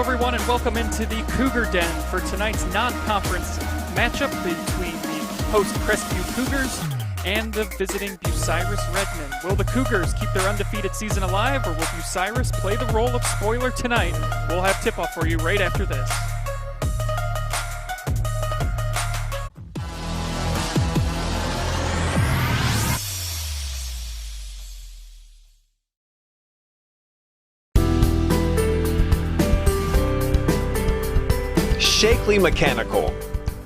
Hello everyone and welcome into the Cougar Den for tonight's non-conference matchup between the host Crestview Cougars and the visiting Bucyrus Redmen. Will the Cougars keep their undefeated season alive, or will Bucyrus play the role of spoiler tonight? We'll have tip-off for you right after this. Shakley Mechanical,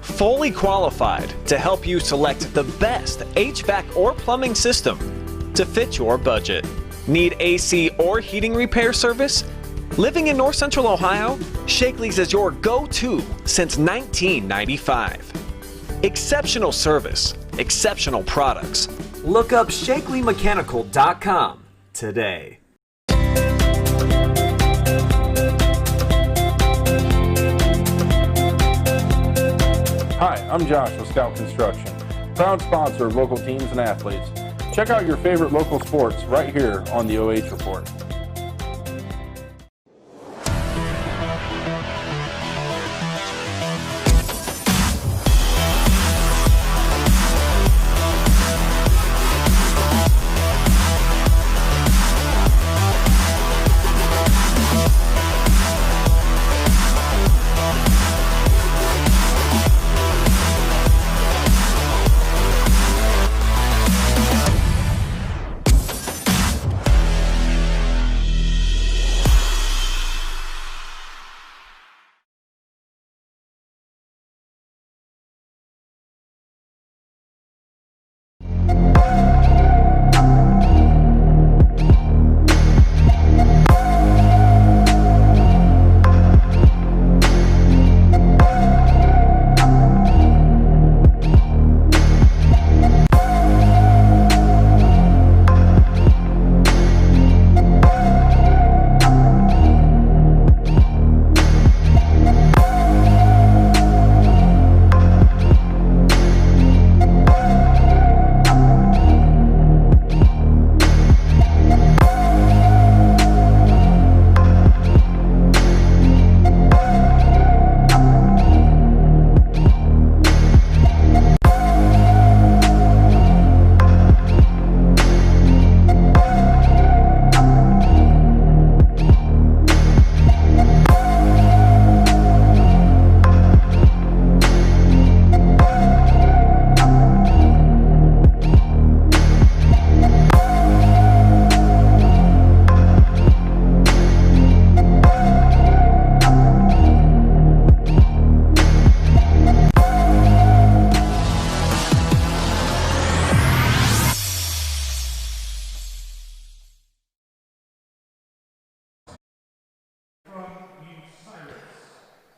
fully qualified to help you select the best HVAC or plumbing system to fit your budget. Need AC or heating repair service? Living in North Central Ohio, Shakley's is your go-to since 1995. Exceptional service, exceptional products. Look up ShakleyMechanical.com today. Hi, I'm Josh with Scout Construction, proud sponsor of local teams and athletes. Check out your favorite local sports right here on the OH Report.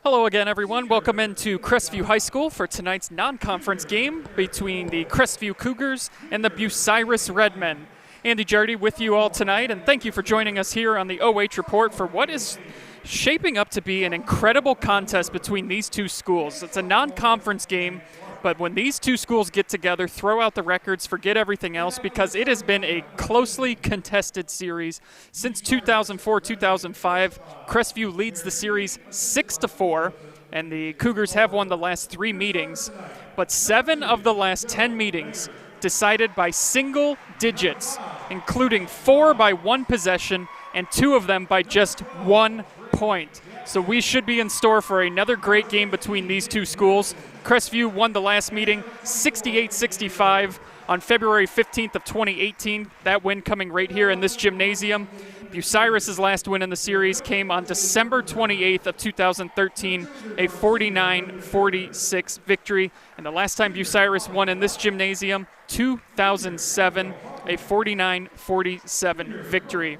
Hello again, everyone. Welcome into Crestview High School for tonight's non-conference game between the Crestview Cougars and the Bucyrus Redmen. Andy Jardy with you all tonight, and thank you for joining us here on the OH Report for what is shaping up to be an incredible contest between these two schools. It's a non-conference game, but when these two schools get together, throw out the records, forget everything else, because it has been a closely contested series since 2004-2005. Crestview leads the series 6-4, and the Cougars have won the last 3 meetings, but 7 of the last 10 meetings decided by single digits, including 4 by 1 possession and 2 of them by just 1 point. So we should be in store for another great game between these two schools. Crestview won the last meeting 68-65 on February 15th of 2018. That win coming right here in this gymnasium. Bucyrus' last win in the series came on December 28th of 2013, a 49-46 victory. And the last time Bucyrus won in this gymnasium, 2007, a 49-47 victory.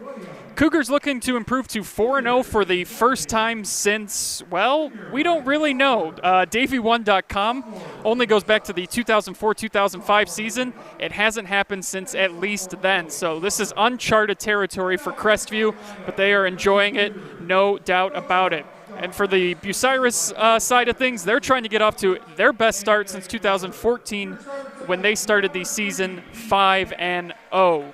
Cougars looking to improve to 4-0 for the first time since, well, we don't really know. Davy1.com only goes back to the 2004-2005 season. It hasn't happened since at least then. So this is uncharted territory for Crestview, but they are enjoying it, no doubt about it. And for the Bucyrus side of things, they're trying to get off to their best start since 2014 when they started the season 5-0.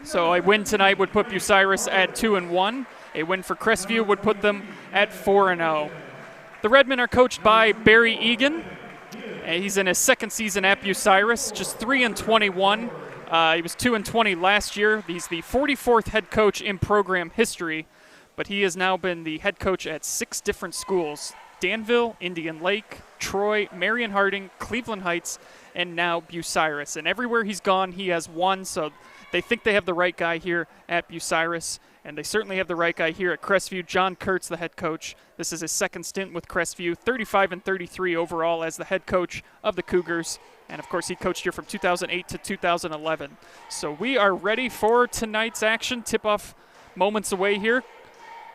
So a win tonight would put Bucyrus at 2-1. A win for Crestview would put them at 4-0. The Redmen are coached by Barry Egan. He's in his second season at Bucyrus, just 3-21. He was 2-20 last year. He's the 44th head coach in program history, but he has now been the head coach at 6 different schools: Danville, Indian Lake, Troy, Marion Harding, Cleveland Heights, and now Bucyrus. And everywhere he's gone, he has won, so they think they have the right guy here at Bucyrus, and they certainly have the right guy here at Crestview. John Kurtz, the head coach. This is his second stint with Crestview, 35-33 overall as the head coach of the Cougars. And, of course, he coached here from 2008 to 2011. So we are ready for tonight's action. Tip-off moments away here.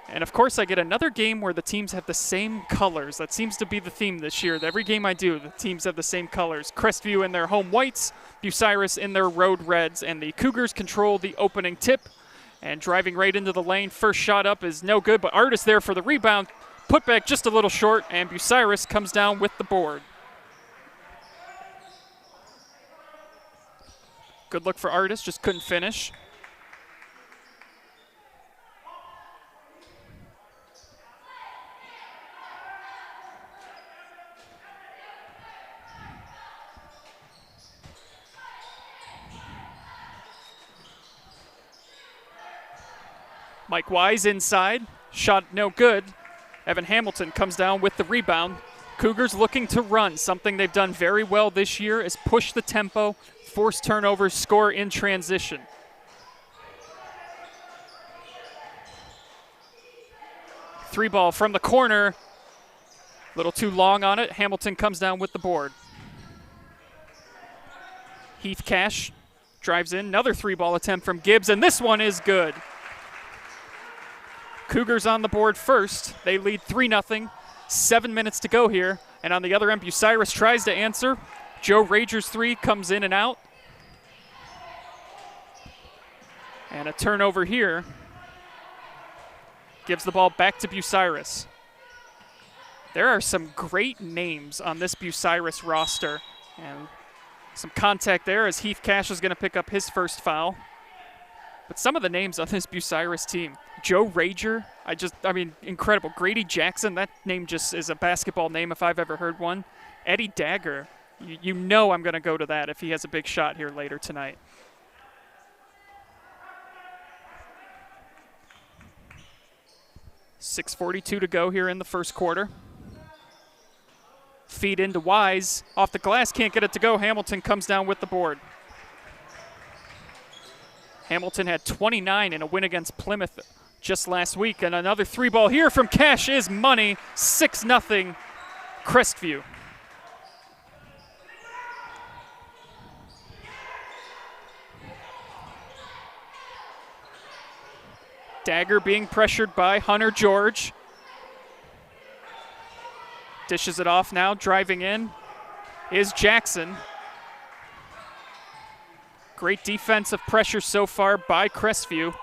And, of course, I get another game where the teams have the same colors. That seems to be the theme this year. Every game I do, the teams have the same colors. Crestview in their home whites, Bucyrus in their road reds, and the Cougars control the opening tip. And driving right into the lane, first shot up is no good, but Artis there for the rebound. Put back just a little short, and Bucyrus comes down with the board. Good look for Artis, just couldn't finish. Mike Wise inside, shot no good. Evan Hamilton comes down with the rebound. Cougars looking to run. Something they've done very well this year is push the tempo, force turnovers, score in transition. Three ball from the corner. A little too long on it. Hamilton comes down with the board. Heath Cash drives in. Another three ball attempt from Gibbs, and this one is good. Cougars on the board first. They lead 3-0. 7 minutes to go here. And on the other end, Bucyrus tries to answer. Joe Rager's three comes in and out. And a turnover here. Gives the ball back to Bucyrus. There are some great names on this Bucyrus roster. And some contact there as Heath Cash is going to pick up his first foul. But some of the names on this Bucyrus team. Joe Rager, I mean, incredible. Grady Jackson, that name just is a basketball name if I've ever heard one. Eddie Dagger, you know I'm going to go to that if he has a big shot here later tonight. .6:42 to go here in the first quarter. Feed into Wise. Off the glass, can't get it to go. Hamilton comes down with the board. Hamilton had 29 in a win against Plymouth just last week. And another three ball here from Cash is money. 6-0 Crestview. Dagger being pressured by Hunter George. Dishes it off now, driving in is Jackson. Great defensive pressure so far by Crestview.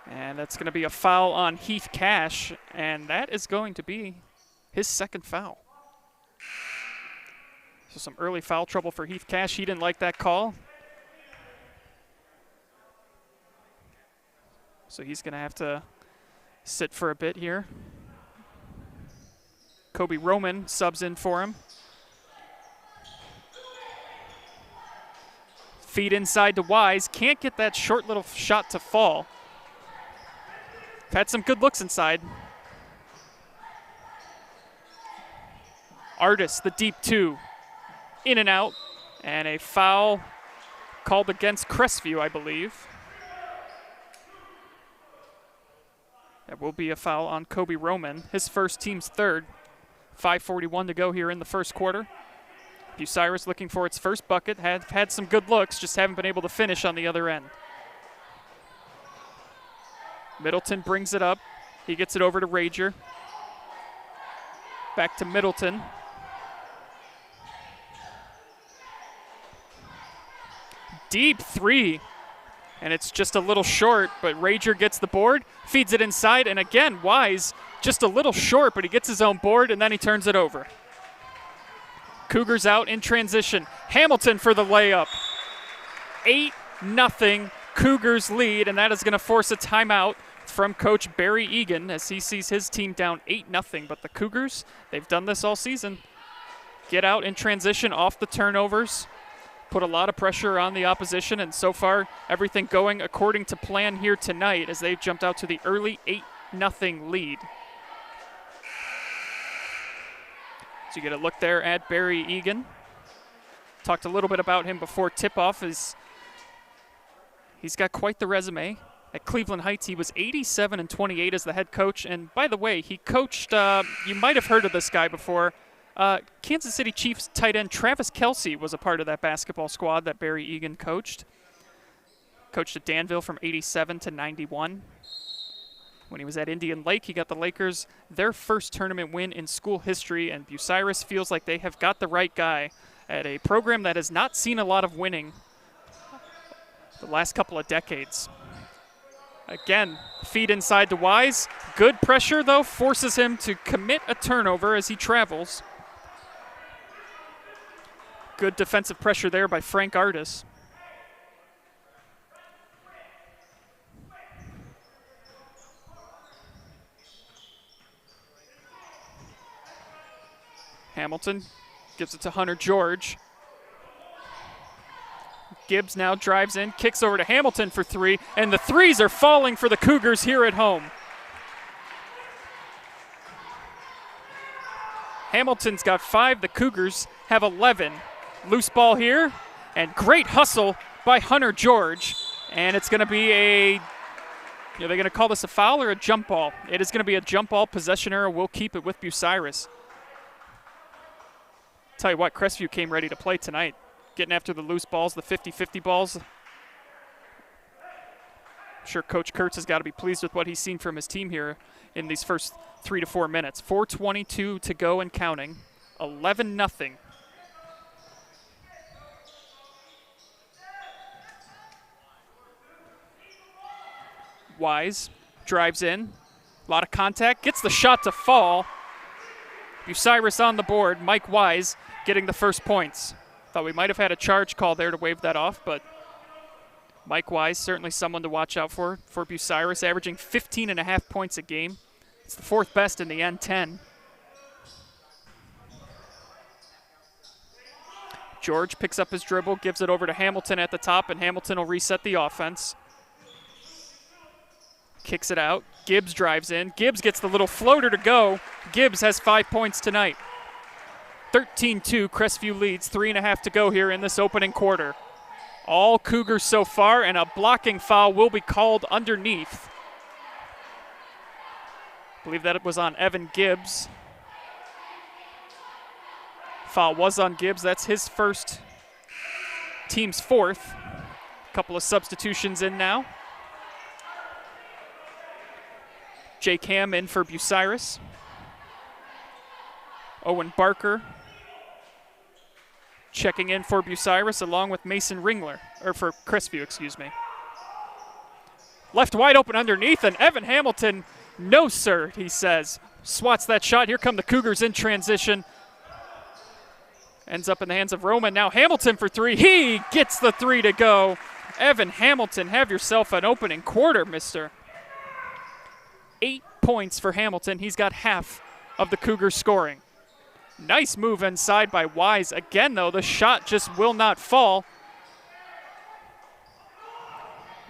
And that's going to be a foul on Heath Cash, and that is going to be his second foul. So some early foul trouble for Heath Cash. He didn't like that call. So he's going to have to sit for a bit here. Kobe Roman subs in for him. Feed inside to Wise. Can't get that short little shot to fall. Had some good looks inside. Artis, the deep two. In and out. And a foul called against Crestview, I believe. That will be a foul on Kobe Roman. His first, team's third. 5:41 to go here in the first quarter. Bucyrus looking for its first bucket. Had some good looks, just haven't been able to finish on the other end. Middleton brings it up. He gets it over to Rager. Back to Middleton. Deep three. And it's just a little short, but Rager gets the board, feeds it inside, and again, Wise just a little short, but he gets his own board, and then he turns it over. Cougars out in transition. Hamilton for the layup. 8-0 Cougars lead, and that is going to force a timeout from Coach Barry Egan as he sees his team down 8-0. But the Cougars, they've done this all season. Get out in transition off the turnovers, put a lot of pressure on the opposition, and so far everything going according to plan here tonight as they've jumped out to the early 8-0 lead. So you get a look there at Barry Egan. Talked a little bit about him before tip-off. He's got quite the resume. At Cleveland Heights, he was 87-28 as the head coach. And by the way, he coached, you might have heard of this guy before, Kansas City Chiefs tight end Travis Kelce was a part of that basketball squad that Barry Egan coached. Coached at Danville from 87 to 91. When he was at Indian Lake, he got the Lakers their first tournament win in school history, and Bucyrus feels like they have got the right guy at a program that has not seen a lot of winning the last couple of decades. Again, feed inside to Wise. Good pressure, though, forces him to commit a turnover as he travels. Good defensive pressure there by Frank Artis. Hamilton gives it to Hunter George. Gibbs now drives in, kicks over to Hamilton for three, and the threes are falling for the Cougars here at home. Hamilton's got 5, the Cougars have 11. Loose ball here, and great hustle by Hunter George. And it's going to be are they going to call this a foul or a jump ball? It is going to be a jump ball. Possession error. We'll keep it with Bucyrus. Tell you what, Crestview came ready to play tonight. Getting after the loose balls, the 50-50 balls. I'm sure Coach Kurtz has got to be pleased with what he's seen from his team here in these first 3 to 4 minutes. 4:22 to go and counting. 11-0. Wise drives in. A lot of contact. Gets the shot to fall. Bucyrus on the board. Mike Wise getting the first points. Thought we might have had a charge call there to wave that off, but Mike Wise, certainly someone to watch out for Bucyrus, averaging 15.5 points a game. It's the 4th best in the N10. George picks up his dribble, gives it over to Hamilton at the top, and Hamilton will reset the offense. Kicks it out. Gibbs drives in. Gibbs gets the little floater to go. Gibbs has 5 points tonight. 13-2, Crestview leads, 3.5 to go here in this opening quarter. All Cougars so far, and a blocking foul will be called underneath. I believe that it was on Evan Gibbs. Foul was on Gibbs. That's his first, team's 4th. A couple of substitutions in now. Jake Ham in for Bucyrus. Owen Barker checking in for Bucyrus along with Mason Ringler, or for Crestview, excuse me. Left wide open underneath, and Evan Hamilton, no sir, he says. Swats that shot. Here come the Cougars in transition. Ends up in the hands of Roman. Now Hamilton for 3. He gets the 3 to go. Evan Hamilton, have yourself an opening quarter, mister. 8 points for Hamilton. He's got half of the Cougars scoring. Nice move inside by Wise. Again, though, the shot just will not fall.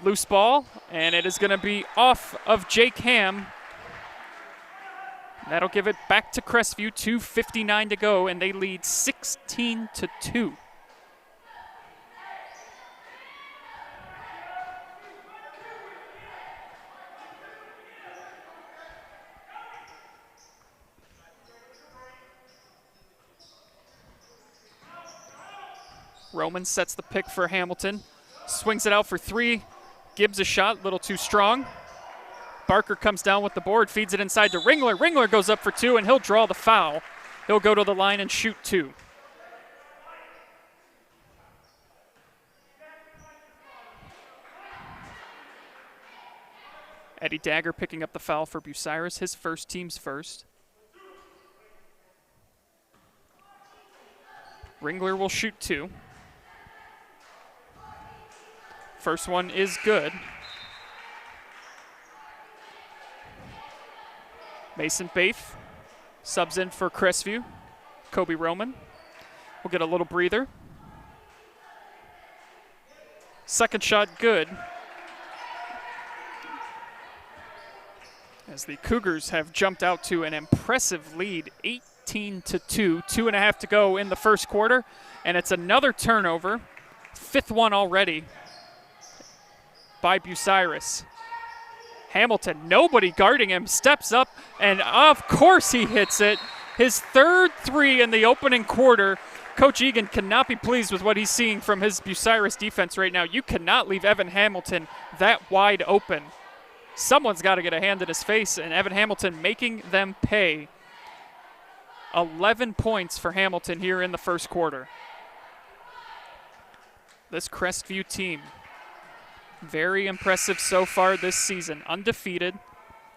Loose ball, and it is going to be off of Jake Ham. That'll give it back to Crestview. 2:59 to go, and they lead 16-2. Roman sets the pick for Hamilton. Swings it out for 3. Gibbs a shot, a little too strong. Barker comes down with the board, feeds it inside to Ringler. Ringler goes up for 2, and he'll draw the foul. He'll go to the line and shoot 2. Eddie Dagger picking up the foul for Bucyrus, his first, team's first. Ringler will shoot 2. First one is good. Mason Baith subs in for Crestview. Kobe Roman will get a little breather. Second shot good. As the Cougars have jumped out to an impressive lead, 18-2, 2.5 to go in the first quarter, and it's another turnover, fifth one already by Bucyrus. Hamilton, nobody guarding him, steps up, and of course he hits it. His third three in the opening quarter. Coach Egan cannot be pleased with what he's seeing from his Bucyrus defense right now. You cannot leave Evan Hamilton that wide open. Someone's got to get a hand in his face, and Evan Hamilton making them pay. 11 points for Hamilton here in the first quarter. This Crestview team, very impressive so far this season. Undefeated,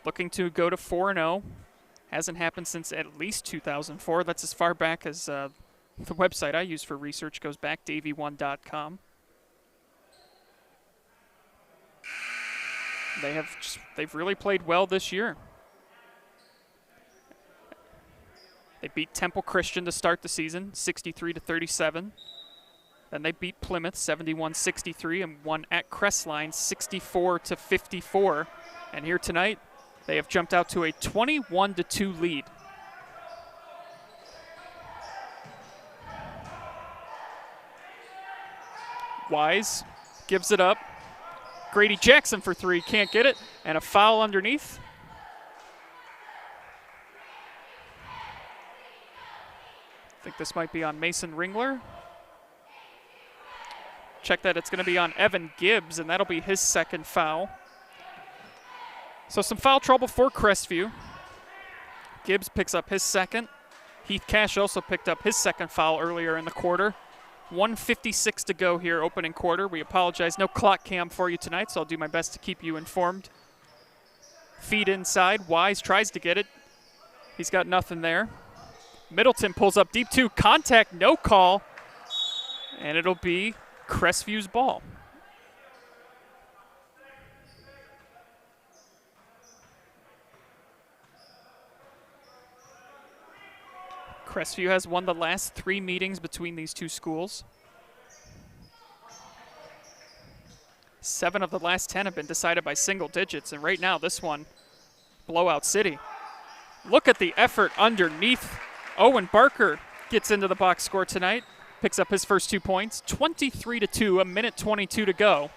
looking to go to 4-0. Hasn't happened since at least 2004. That's as far back as the website I use for research goes back, davy1.com. They've really played well this year. They beat Temple Christian to start the season, 63-37. Then they beat Plymouth 71-63 and won at Crestline 64-54. And here tonight, they have jumped out to a 21-2 lead. Wise gives it up. Grady Jackson for three, can't get it, and a foul underneath. I think this might be on Mason Ringler. Check that, it's going to be on Evan Gibbs, and that'll be his second foul. So some foul trouble for Crestview. Gibbs picks up his second. Heath Cash also picked up his second foul earlier in the quarter. 1:56 to go here, opening quarter. We apologize, no clock cam for you tonight, so I'll do my best to keep you informed. Feed inside, Wise tries to get it. He's got nothing there. Middleton pulls up deep two, contact, no call, and it'll be Crestview's ball. Crestview has won the last 3 meetings between these two schools. 7 of the last 10 have been decided by single digits, and right now this one, blowout city. Look at the effort underneath. Owen Barker gets into the box score tonight, picks up his first 2 points, 23-2, a minute 22 to go.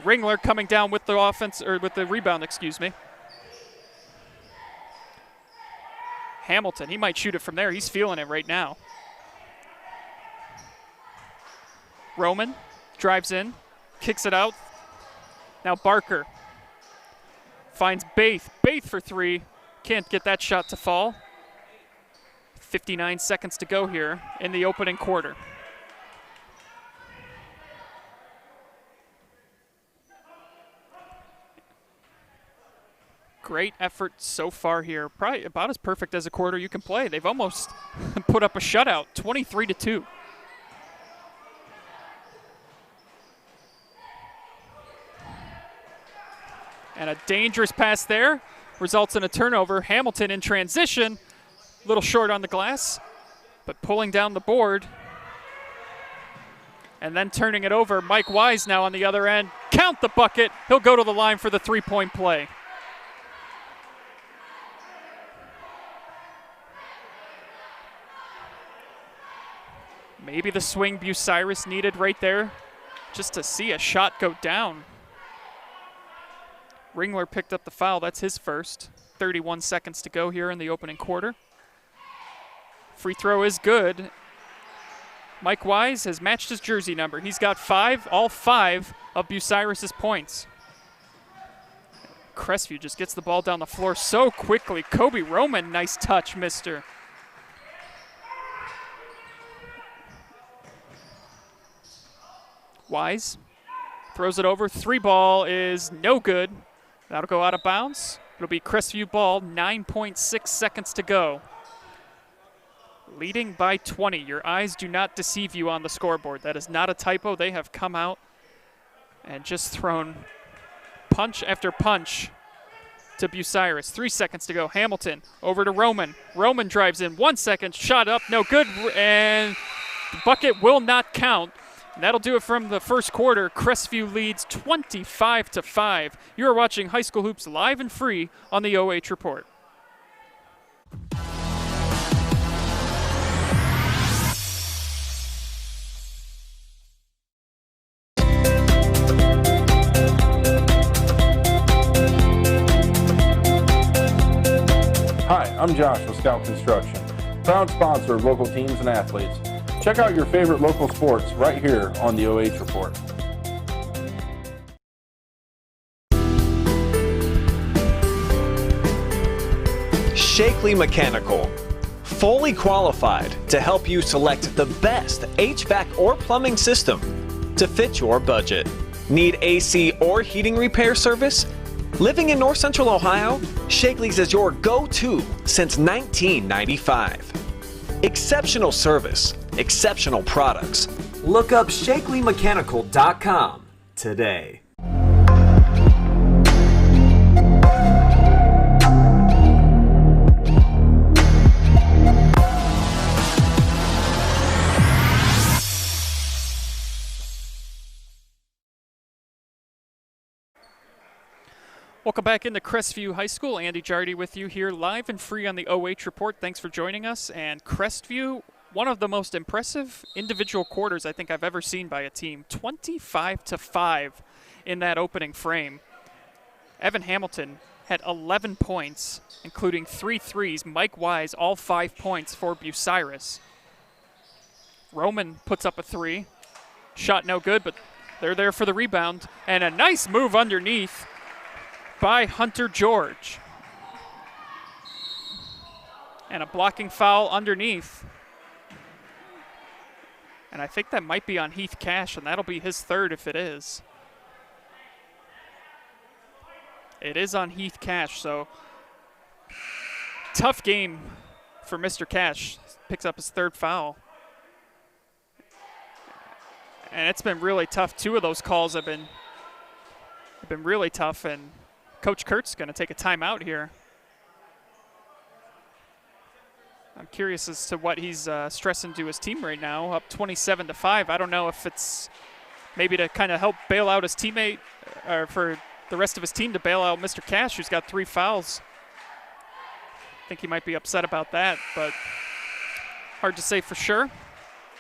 Ringler coming down with the offense, or with the rebound, excuse me. Hamilton, he might shoot it from there. He's feeling it right now. Roman drives in, kicks it out. Now Barker finds Baith. Baith for three. Can't get that shot to fall. 59 seconds to go here in the opening quarter. Great effort so far here. Probably about as perfect as a quarter you can play. They've almost put up a shutout, 23-2. And a dangerous pass there results in a turnover. Hamilton in transition, a little short on the glass, but pulling down the board. And then turning it over, Mike Wise now on the other end. Count the bucket. He'll go to the line for the three-point play. Maybe the swing Bucyrus needed right there just to see a shot go down. Ringler picked up the foul. That's his first. 31 seconds to go here in the opening quarter. Free throw is good. Mike Wise has matched his jersey number. He's got 5, all 5 of Bucyrus's points. Crestview just gets the ball down the floor so quickly. Kobe Roman, nice touch, mister. Wise throws it over. 3 ball is no good. That'll go out of bounds. It'll be Crestview ball, 9.6 seconds to go. Leading by 20. Your eyes do not deceive you on the scoreboard. That is not a typo. They have come out And just thrown punch after punch to Bucyrus. 3 seconds to go. Hamilton over to Roman. Roman drives in. 1 second. Shot up. No good. And the bucket will not count. And that'll do it from the first quarter. Crestview leads 25-5. You are watching High School Hoops live and free on the OH Report. Hi, I'm Josh with Scout Construction, proud sponsor of local teams and athletes. Check out your favorite local sports right here on the OH Report. Shakley Mechanical, fully qualified to help you select the best HVAC or plumbing system to fit your budget. Need AC or heating repair service? Living in North Central Ohio, Shakley's is your go-to since 1995. Exceptional service, exceptional products. Look up ShakleyMechanical.com today. Welcome back into Crestview High School. Andy Jardy with you here live and free on the OH Report. Thanks for joining us. And Crestview, one of the most impressive individual quarters I think I've ever seen by a team. 25-5 in that opening frame. Evan Hamilton had 11 points, including 3 threes. Mike Wise, all 5 points for Bucyrus. Roman puts up a 3. Shot no good, but they're there for the rebound. And a nice move underneath by Hunter George. And a blocking foul underneath. And I think that might be on Heath Cash, and that'll be his third if it is. It is on Heath Cash, so tough game for Mr. Cash. Picks up his third foul. And it's been really tough. 2 of those calls have been really tough, and Coach Kurt's going to take a timeout here. I'm curious as to what he's stressing to his team right now. Up 27-5. I don't know if it's maybe to kind of help bail out his teammate, or for the rest of his team to bail out Mr. Cash, who's got 3 fouls. I think he might be upset about that, but hard to say for sure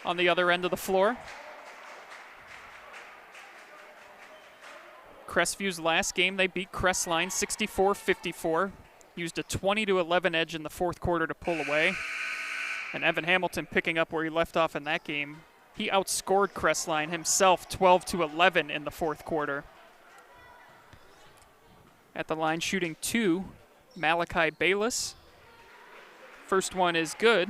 on the other end of the floor. Crestview's last game, they beat Crestline 64-54. Used a 20-11 edge in the fourth quarter to pull away. And Evan Hamilton picking up where he left off in that game. He outscored Crestline himself 12-11 in the fourth quarter. At the line shooting 2, Malachi Bayless. First one is good.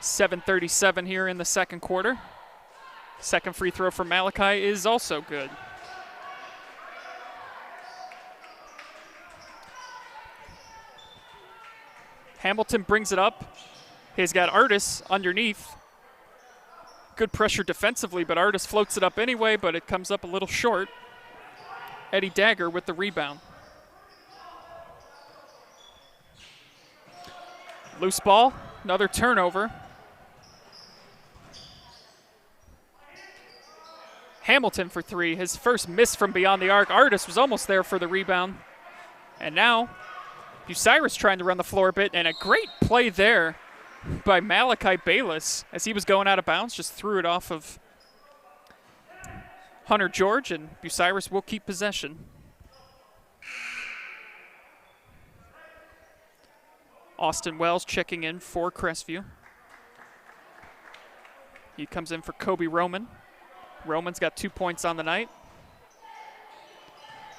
.737 here in the second quarter. Second free throw for Malachi is also good. Hamilton brings it up. He's got Artis underneath. Good pressure defensively, but Artis floats it up anyway, but it comes up a little short. Eddie Dagger with the rebound. Loose ball, another turnover. Hamilton for 3, his first miss from beyond the arc. Artis was almost there for the rebound. And now, Bucyrus trying to run the floor a bit, and a great play there by Malachi Bayless as he was going out of bounds, just threw it off of Hunter George, and Bucyrus will keep possession. Austin Wells checking in for Crestview. He comes in for Kobe Roman. Roman's got 2 points on the night.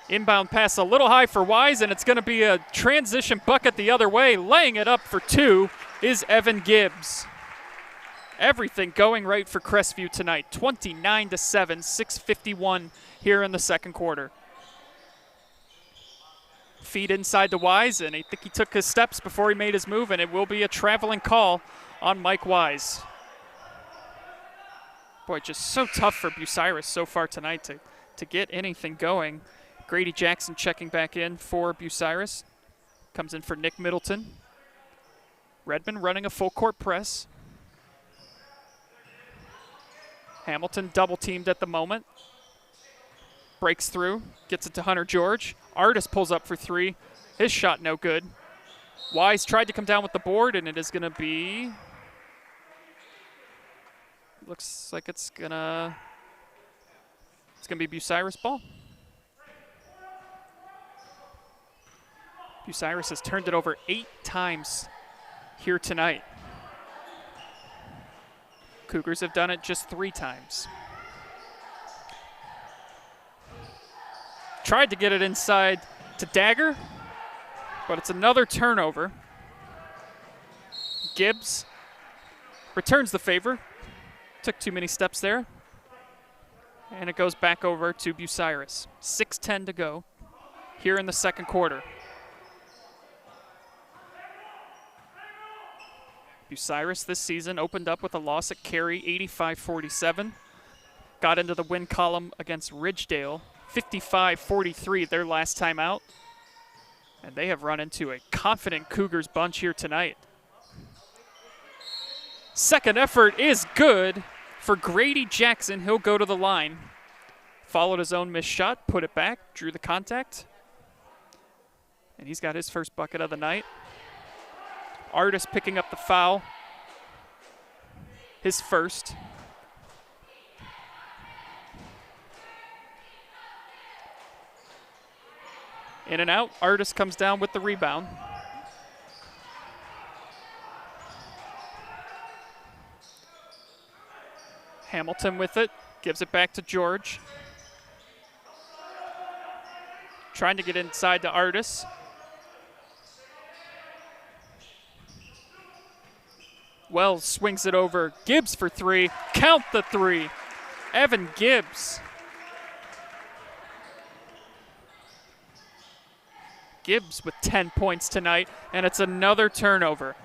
Inbound pass a little high for Wise, and it's going to be a transition bucket the other way. Laying it up for 2 is Evan Gibbs. Everything going right for Crestview tonight. 29-7, 6:51 here in the second quarter. Feed inside to Wise, and I think he took his steps before he made his move, and it will be a traveling call on Mike Wise. Boy, just so tough for Bucyrus so far tonight to get anything going. Grady Jackson checking back in for Bucyrus. Comes in for Nick Middleton. Redmen running a full court press. Hamilton double teamed at the moment. Breaks through, gets it to Hunter George. Artis pulls up for three. His shot no good. Wise tried to come down with the board, and it is going to be... Looks like it's gonna be Bucyrus ball. Bucyrus has turned it over 8 times here tonight. Cougars have done it just 3 times. Tried to get it inside to Dagger, but it's another turnover. Gibbs returns the favor. Took too many steps there. And it goes back over to Bucyrus. 6:10 to go here in the second quarter. Bucyrus this season opened up with a loss at Cary, 85-47. Got into the win column against Ridgedale, 55-43 their last time out. And they have run into a confident Cougars bunch here tonight. Second effort is good for Grady Jackson. He'll go to the line. Followed his own missed shot, put it back, drew the contact. And he's got his first bucket of the night. Artis picking up the foul. His first. In and out. Artis comes down with the rebound. Hamilton with it. Gives it back to George. Trying to get inside to Artis. Wells swings it over. Gibbs for three. Count the three. Evan Gibbs. Gibbs with 10 points tonight, and it's another turnover.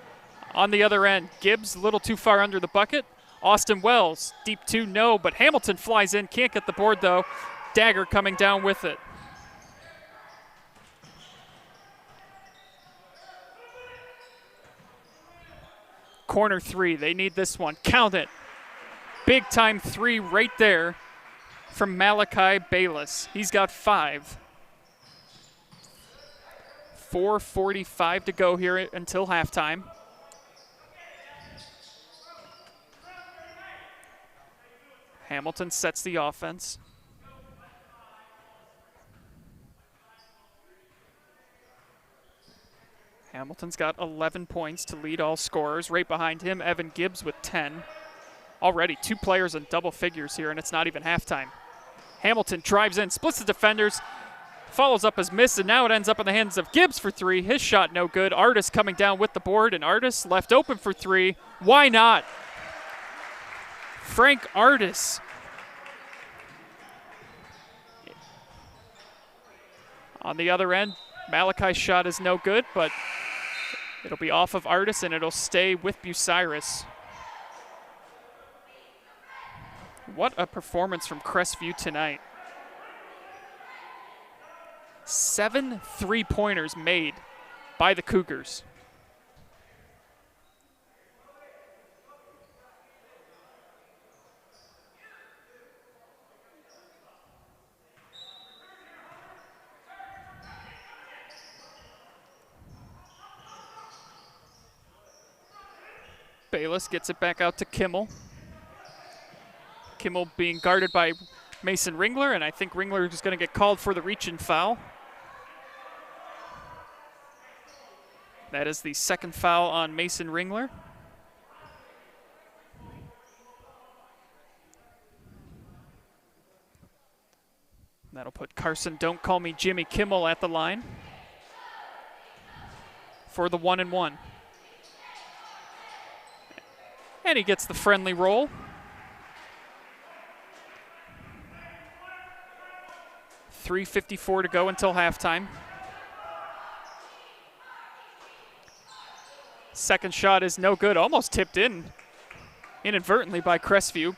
On the other end, Gibbs a little too far under the bucket. Austin Wells, deep two, no, but Hamilton flies in, can't get the board though. Dagger coming down with it. Corner three, they need this one. Count it. Big time three right there from Malachi Bayless. He's got 5. 4:45 to go here until halftime. Hamilton sets the offense. Hamilton's got 11 points to lead all scorers. Right behind him, Evan Gibbs with 10. Already 2 players in double figures here, and it's not even halftime. Hamilton drives in, splits the defenders, follows up his miss, and now it ends up in the hands of Gibbs for 3. His shot no good. Artis coming down with the board, and Artis left open for 3. Why not? Frank Artis. On the other end, Malachi's shot is no good, but it'll be off of Artis, and it'll stay with Bucyrus. What a performance from Crestview tonight. 7 3-pointers made by the Cougars. Bayless gets it back out to Kimmel. Kimmel being guarded by Mason Ringler, and I think Ringler is going to get called for the reach and foul. That is the second foul on Mason Ringler. That'll put Carson Don't Call Me Jimmy Kimmel at the line for the 1-and-1. And he gets the friendly roll. .354 to go until halftime. Second shot is no good, almost tipped in inadvertently by Crestview.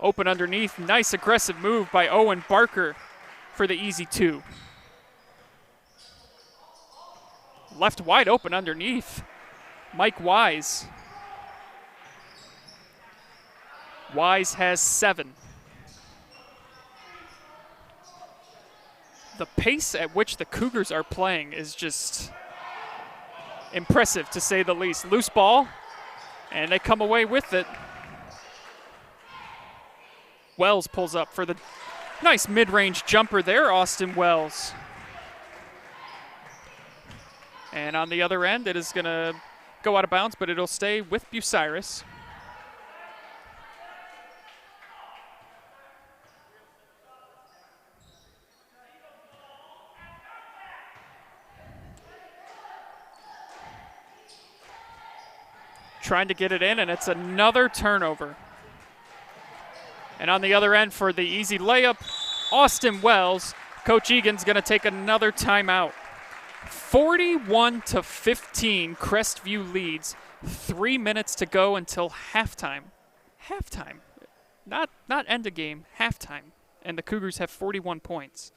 Open underneath. Nice aggressive move by Owen Barker for the easy 2. Left wide open underneath. Mike Wise. Wise has 7. The pace at which the Cougars are playing is just impressive, to say the least. Loose ball, and they come away with it. Wells pulls up for the nice mid-range jumper there, Austin Wells. And on the other end, it is going to go out of bounds, but it'll stay with Bucyrus. Trying to get it in, and it's another turnover. And on the other end for the easy layup, Austin Wells. Coach Egan's going to take another timeout. 41-15, Crestview leads. 3 minutes to go until halftime. Halftime, not end of game, halftime. And the Cougars have 41 points.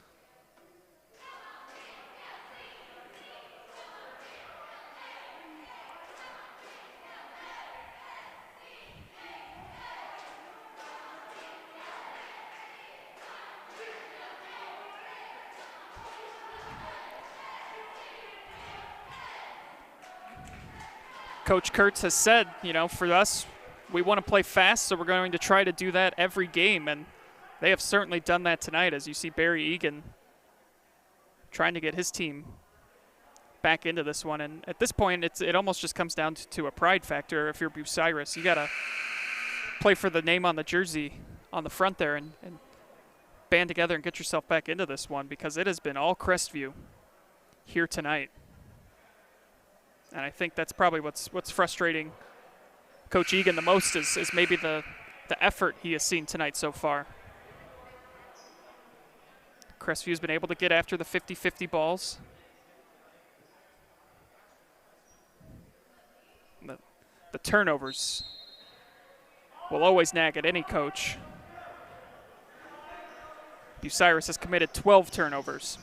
Coach Kurtz has said, for us, we want to play fast, so we're going to try to do that every game, and they have certainly done that tonight, as you see Barry Egan trying to get his team back into this one. And at this point, it almost just comes down to a pride factor. If you're Bucyrus, you got to play for the name on the jersey on the front there and band together and get yourself back into this one, because it has been all Crestview here tonight. And I think that's probably what's frustrating Coach Egan the most is maybe the effort he has seen tonight so far. Crestview's been able to get after the 50-50 balls. The turnovers will always nag at any coach. Bucyrus has committed 12 turnovers.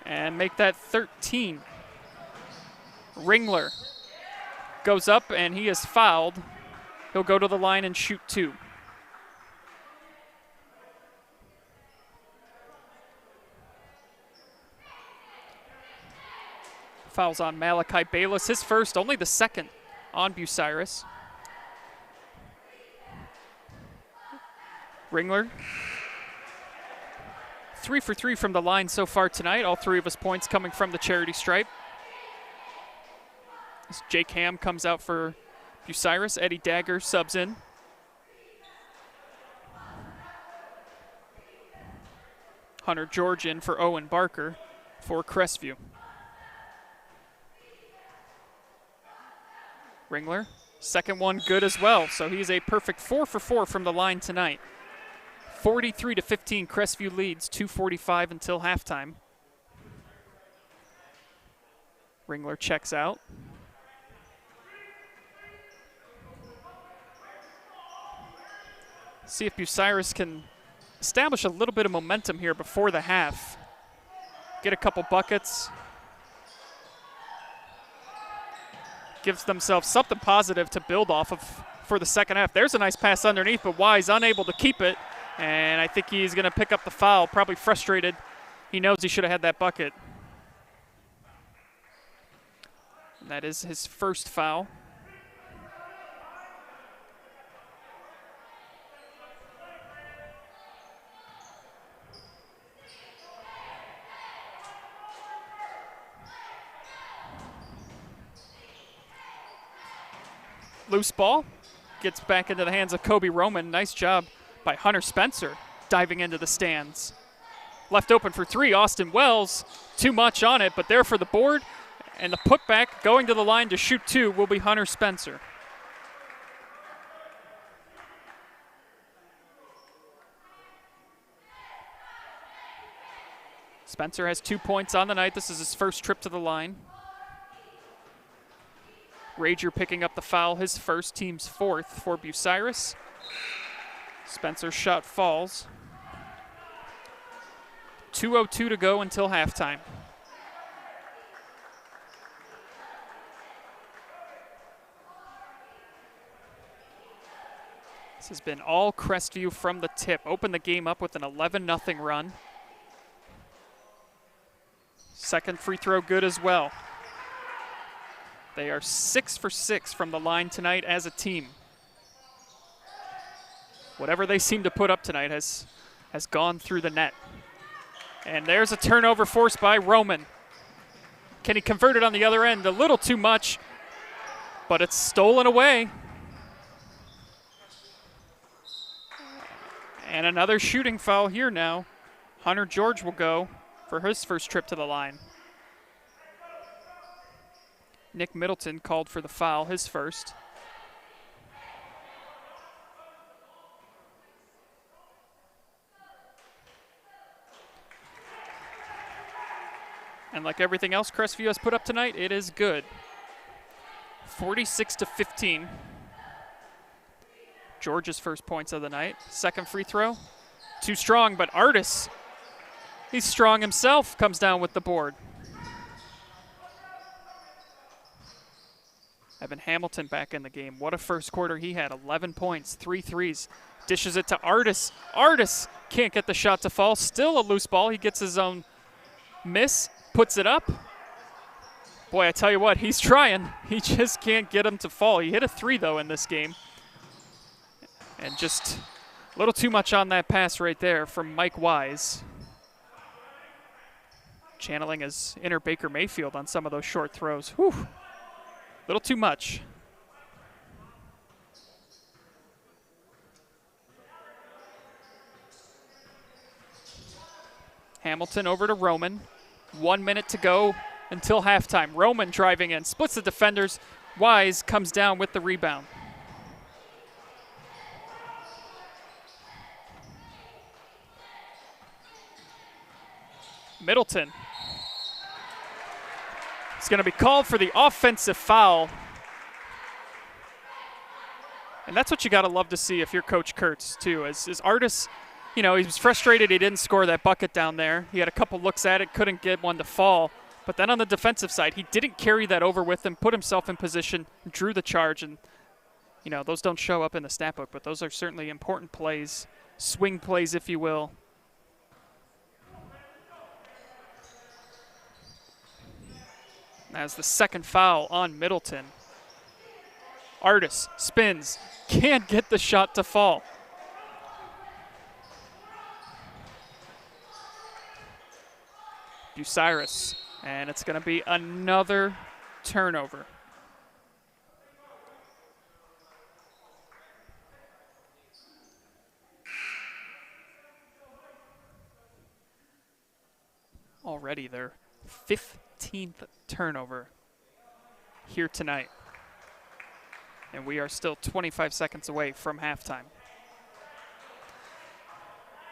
And make that 13. Ringler goes up, and he is fouled. He'll go to the line and shoot 2. Fouls on Malachi Bayless, his first, only the second on Bucyrus. Ringler, 3 for 3 from the line so far tonight. All 3 of his points coming from the charity stripe. As Jake Ham comes out for Bucyrus, Eddie Dagger subs in. Hunter George in for Owen Barker for Crestview. Ringler, second one good as well, so he's a perfect 4 for 4 from the line tonight. 43-15, Crestview leads, 2:45 until halftime. Ringler checks out. See if Bucyrus can establish a little bit of momentum here before the half. Get a couple buckets. Gives themselves something positive to build off of for the second half. There's a nice pass underneath, but Wise unable to keep it. And I think he's going to pick up the foul, probably frustrated. He knows he should have had that bucket. And that is his first foul. Loose ball gets back into the hands of Kobe Roman. Nice job by Hunter Spencer diving into the stands. Left open for 3, Austin Wells. Too much on it, but there for the board. And the putback going to the line to shoot 2 will be Hunter Spencer. Spencer has 2 points on the night. This is his first trip to the line. Rager picking up the foul, his first, team's fourth for Bucyrus. Spencer's shot falls. 2:02 to go until halftime. This has been all Crestview from the tip. Opened the game up with an 11-0 run. Second free throw good as well. They are 6 for 6 from the line tonight as a team. Whatever they seem to put up tonight has gone through the net. And there's a turnover forced by Roman. Can he convert it on the other end? A little too much, but it's stolen away. And another shooting foul here now. Hunter George will go for his first trip to the line. Nick Middleton called for the foul, his first. And like everything else Crestview has put up tonight, it is good. 46-15. George's first points of the night. Second free throw, too strong, but Artis, he's strong himself, comes down with the board. Evan Hamilton back in the game. What a first quarter he had. 11 points, 3 threes. Dishes it to Artis. Artis can't get the shot to fall. Still a loose ball. He gets his own miss, puts it up. Boy, I tell you what, he's trying. He just can't get him to fall. He hit a 3, though, in this game. And just a little too much on that pass right there from Mike Wise. Channeling his inner Baker Mayfield on some of those short throws. Whew. A little too much. Hamilton over to Roman. 1 minute to go until halftime. Roman driving in, splits the defenders. Wise comes down with the rebound. Middleton. It's going to be called for the offensive foul. And that's what you got to love to see if you're Coach Kurtz, too. As Artis, you know, he was frustrated he didn't score that bucket down there. He had a couple looks at it, couldn't get one to fall. But then on the defensive side, he didn't carry that over with him, put himself in position, drew the charge. And, you know, those don't show up in the stat book, but those are certainly important plays, swing plays, if you will. As the second foul on Middleton. Artis spins, can't get the shot to fall. Bucyrus, and it's going to be another turnover. Already their 15th turnover here tonight. And we are still 25 seconds away from halftime.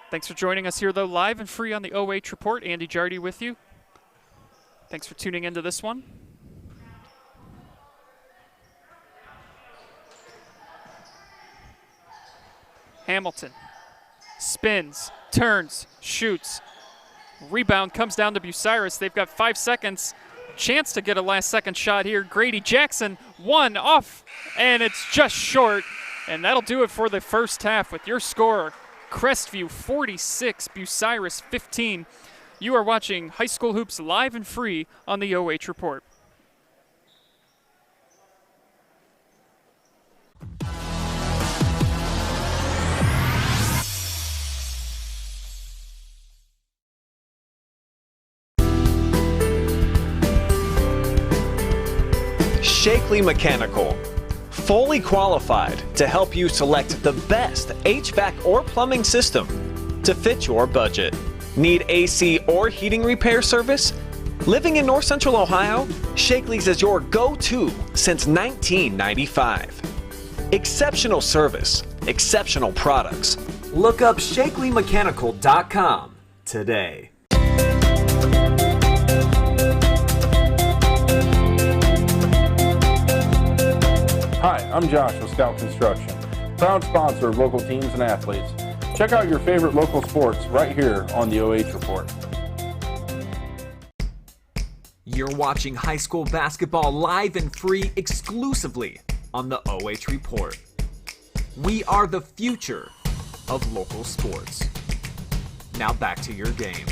Thanks for joining us here, though, live and free on the OH Report. Andy Jardy with you. Thanks for tuning into this one. Hamilton spins, turns, shoots. Rebound comes down to Bucyrus. They've got 5 seconds. Chance to get a last-second shot here. Grady Jackson, one off, and it's just short. And that'll do it for the first half with your score, Crestview 46, Bucyrus 15. You are watching High School Hoops live and free on the OH Report. Shakley Mechanical, fully qualified to help you select the best HVAC or plumbing system to fit your budget. Need AC or heating repair service? Living in North Central Ohio, Shakley's is your go-to since 1995. Exceptional service, exceptional products. Look up ShakleyMechanical.com today. I'm Josh with Scout Construction, proud sponsor of local teams and athletes. Check out your favorite local sports right here on the OH Report. You're watching high school basketball live and free exclusively on the OH Report. We are the future of local sports. Now back to your game.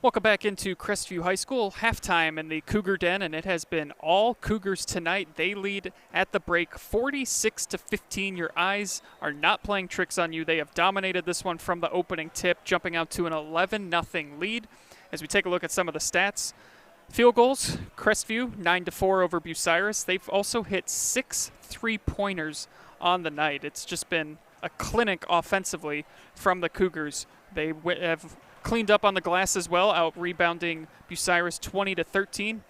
Welcome back into Crestview High School, halftime in the Cougar Den, and it has been all Cougars tonight. They lead at the break 46-15. Your eyes are not playing tricks on you. They have dominated this one from the opening tip, jumping out to an 11-0 lead. As we take a look at some of the stats, field goals, Crestview 9-4 over Bucyrus. They've also hit 6 3-pointers on the night. It's just been a clinic offensively from the Cougars. They have cleaned up on the glass as well, out rebounding Bucyrus 20-13.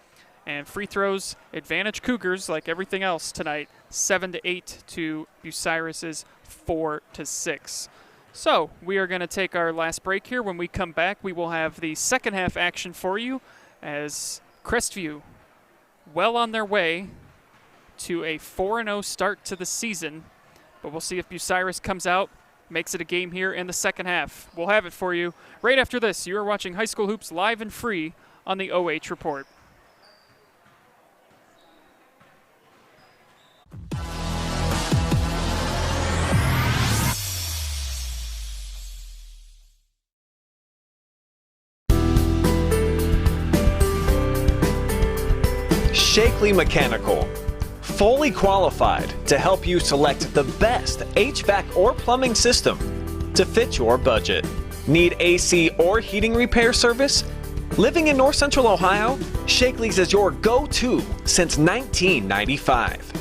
And free throws, advantage Cougars like everything else tonight, 7-8 to Bucyrus's 4-6. So we are going to take our last break here. When we come back, we will have the second half action for you as Crestview well on their way to a 4-0 start to the season. But we'll see if Bucyrus comes out, makes it a game here in the second half. We'll have it for you right after this. You are watching High School Hoops live and free on the OH Report. Shakley Mechanical, fully qualified to help you select the best HVAC or plumbing system to fit your budget. Need AC or heating repair service? Living in North Central Ohio, Shakley's is your go-to since 1995.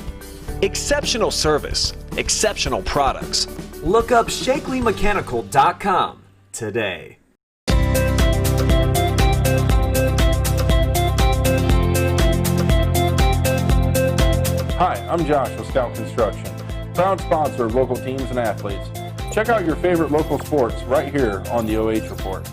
Exceptional service, exceptional products. Look up ShakleyMechanical.com today. Hi, I'm Josh with Scout Construction, proud sponsor of local teams and athletes. Check out your favorite local sports right here on the OH Report.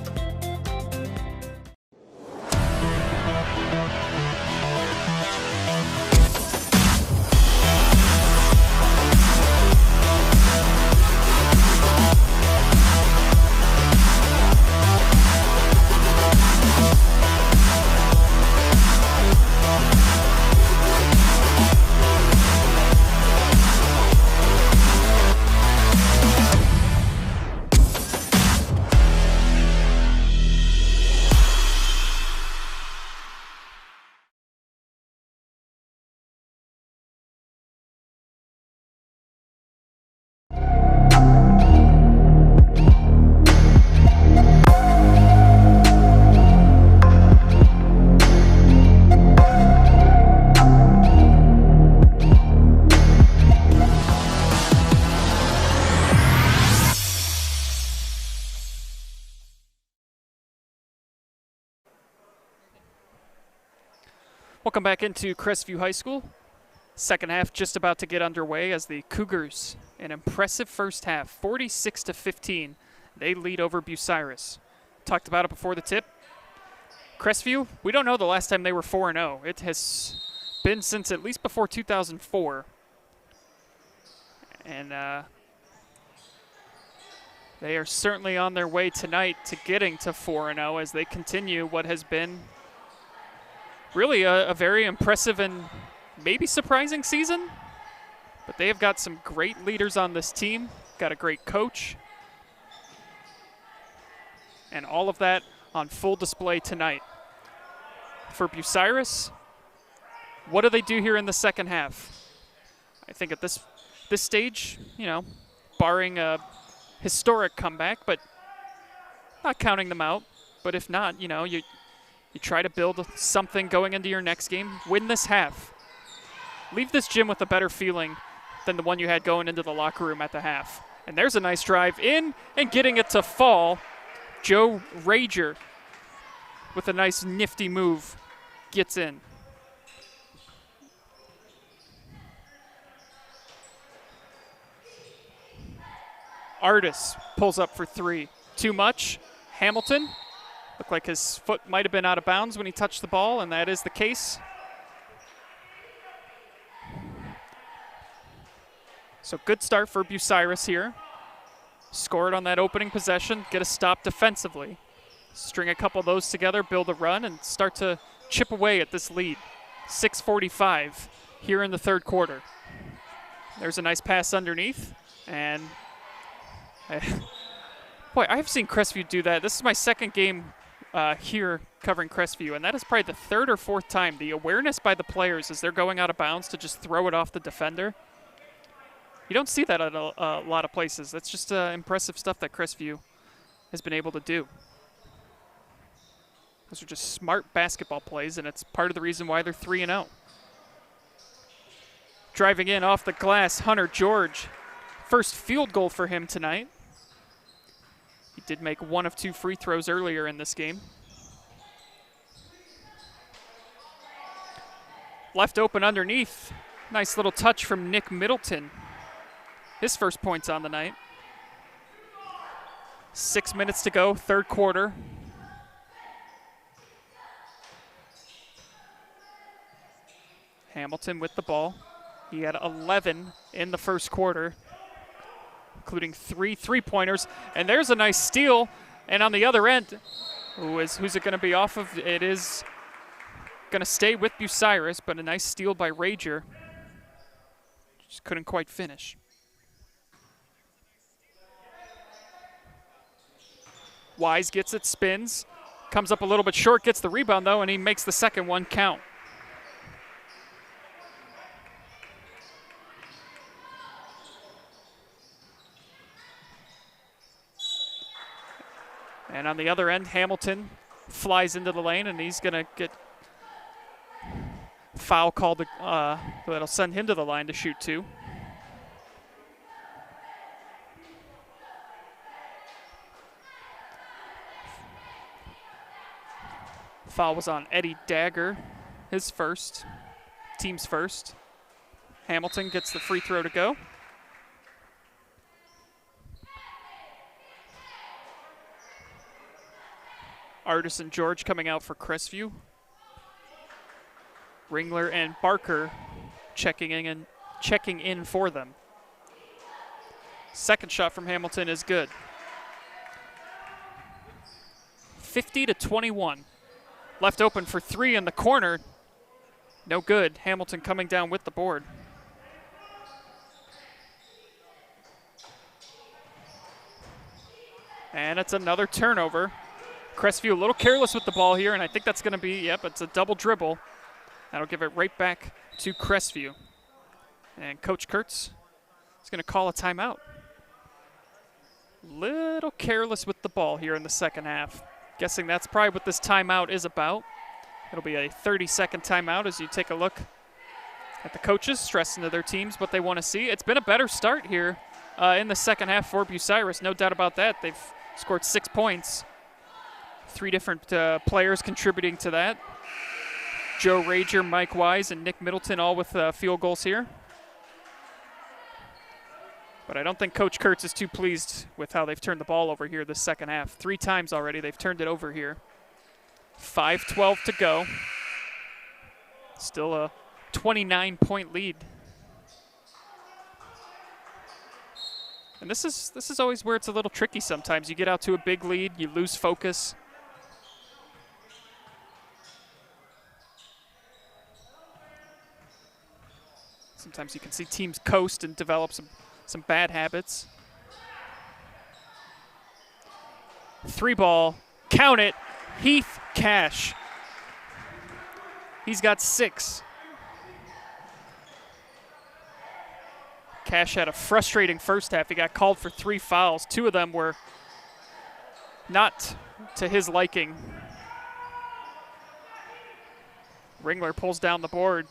Welcome back into Crestview High School. Second half just about to get underway as the Cougars, an impressive first half, 46-15. They lead over Bucyrus. Talked about it before the tip. Crestview, we don't know the last time they were 4-0. It has been since at least before 2004. And they are certainly on their way tonight to getting to 4-0 as they continue what has been really a very impressive and maybe surprising season. But they have got some great leaders on this team, got a great coach, and all of that on full display tonight. For Bucyrus, what do they do here in the second half? I think at this stage, you know, barring a historic comeback, but not counting them out. But if not, you know, you try to build something going into your next game. Win this half. Leave this gym with a better feeling than the one you had going into the locker room at the half. And there's a nice drive in and getting it to fall. Joe Rager with a nice nifty move gets in. Artis pulls up for three. Too much. Hamilton. Looked like his foot might have been out of bounds when he touched the ball, and that is the case. So good start for Bucyrus here. Scored on that opening possession, get a stop defensively. String a couple of those together, build a run, and start to chip away at this lead. 6:45 here in the third quarter. There's a nice pass underneath, and boy, I've seen Crestview do that. This is my second game here covering Crestview, and that is probably the third or fourth time. The awareness by the players as they're going out of bounds to just throw it off the defender. You don't see that at a lot of places. That's just impressive stuff that Crestview has been able to do. Those are just smart basketball plays, and it's part of the reason why they're 3-0. Driving in off the glass, Hunter George. First field goal for him tonight. He did make 1 of 2 free throws earlier in this game. Left open underneath. Nice little touch from Nick Middleton. His first points on the night. 6 minutes to go, third quarter. Hamilton with the ball. He had 11 in the first quarter, including 3 3-pointers. And there's a nice steal. And on the other end, who's it going to be off of? It is going to stay with Bucyrus, but a nice steal by Rager. Just couldn't quite finish. Wise gets it, spins, comes up a little bit short, gets the rebound though, and he makes the second one count. And on the other end, Hamilton flies into the lane, and he's going to get foul called that'll send him to the line to shoot 2. Foul was on Eddie Dagger, his first, team's first. Hamilton gets the free throw to go. Artis and George coming out for Crestview. Ringler and Barker checking in for them. Second shot from Hamilton is good. 50-21. Left open for 3 in the corner. No good. Hamilton coming down with the board. And it's another turnover. Crestview a little careless with the ball here, and I think that's going to be, yep, it's a double dribble. That'll give it right back to Crestview. And Coach Kurtz is going to call a timeout. Little careless with the ball here in the second half. Guessing that's probably what this timeout is about. It'll be a 30-second timeout as you take a look at the coaches, stressing to their teams what they want to see. It's been a better start here in the second half for Bucyrus, no doubt about that. They've scored 6 points. 3 different players contributing to that. Joe Rager, Mike Wise, and Nick Middleton all with field goals here. But I don't think Coach Kurtz is too pleased with how they've turned the ball over here this second half. 3 times already they've turned it over here. 5:12 to go. Still a 29-point lead. And this is always where it's a little tricky sometimes. You get out to a big lead, you lose focus. Sometimes you can see teams coast and develop some bad habits. 3 ball, count it, Heath Cash. He's got 6. Cash had a frustrating first half. He got called for 3 fouls. 2 of them were not to his liking. Ringler pulls down the board.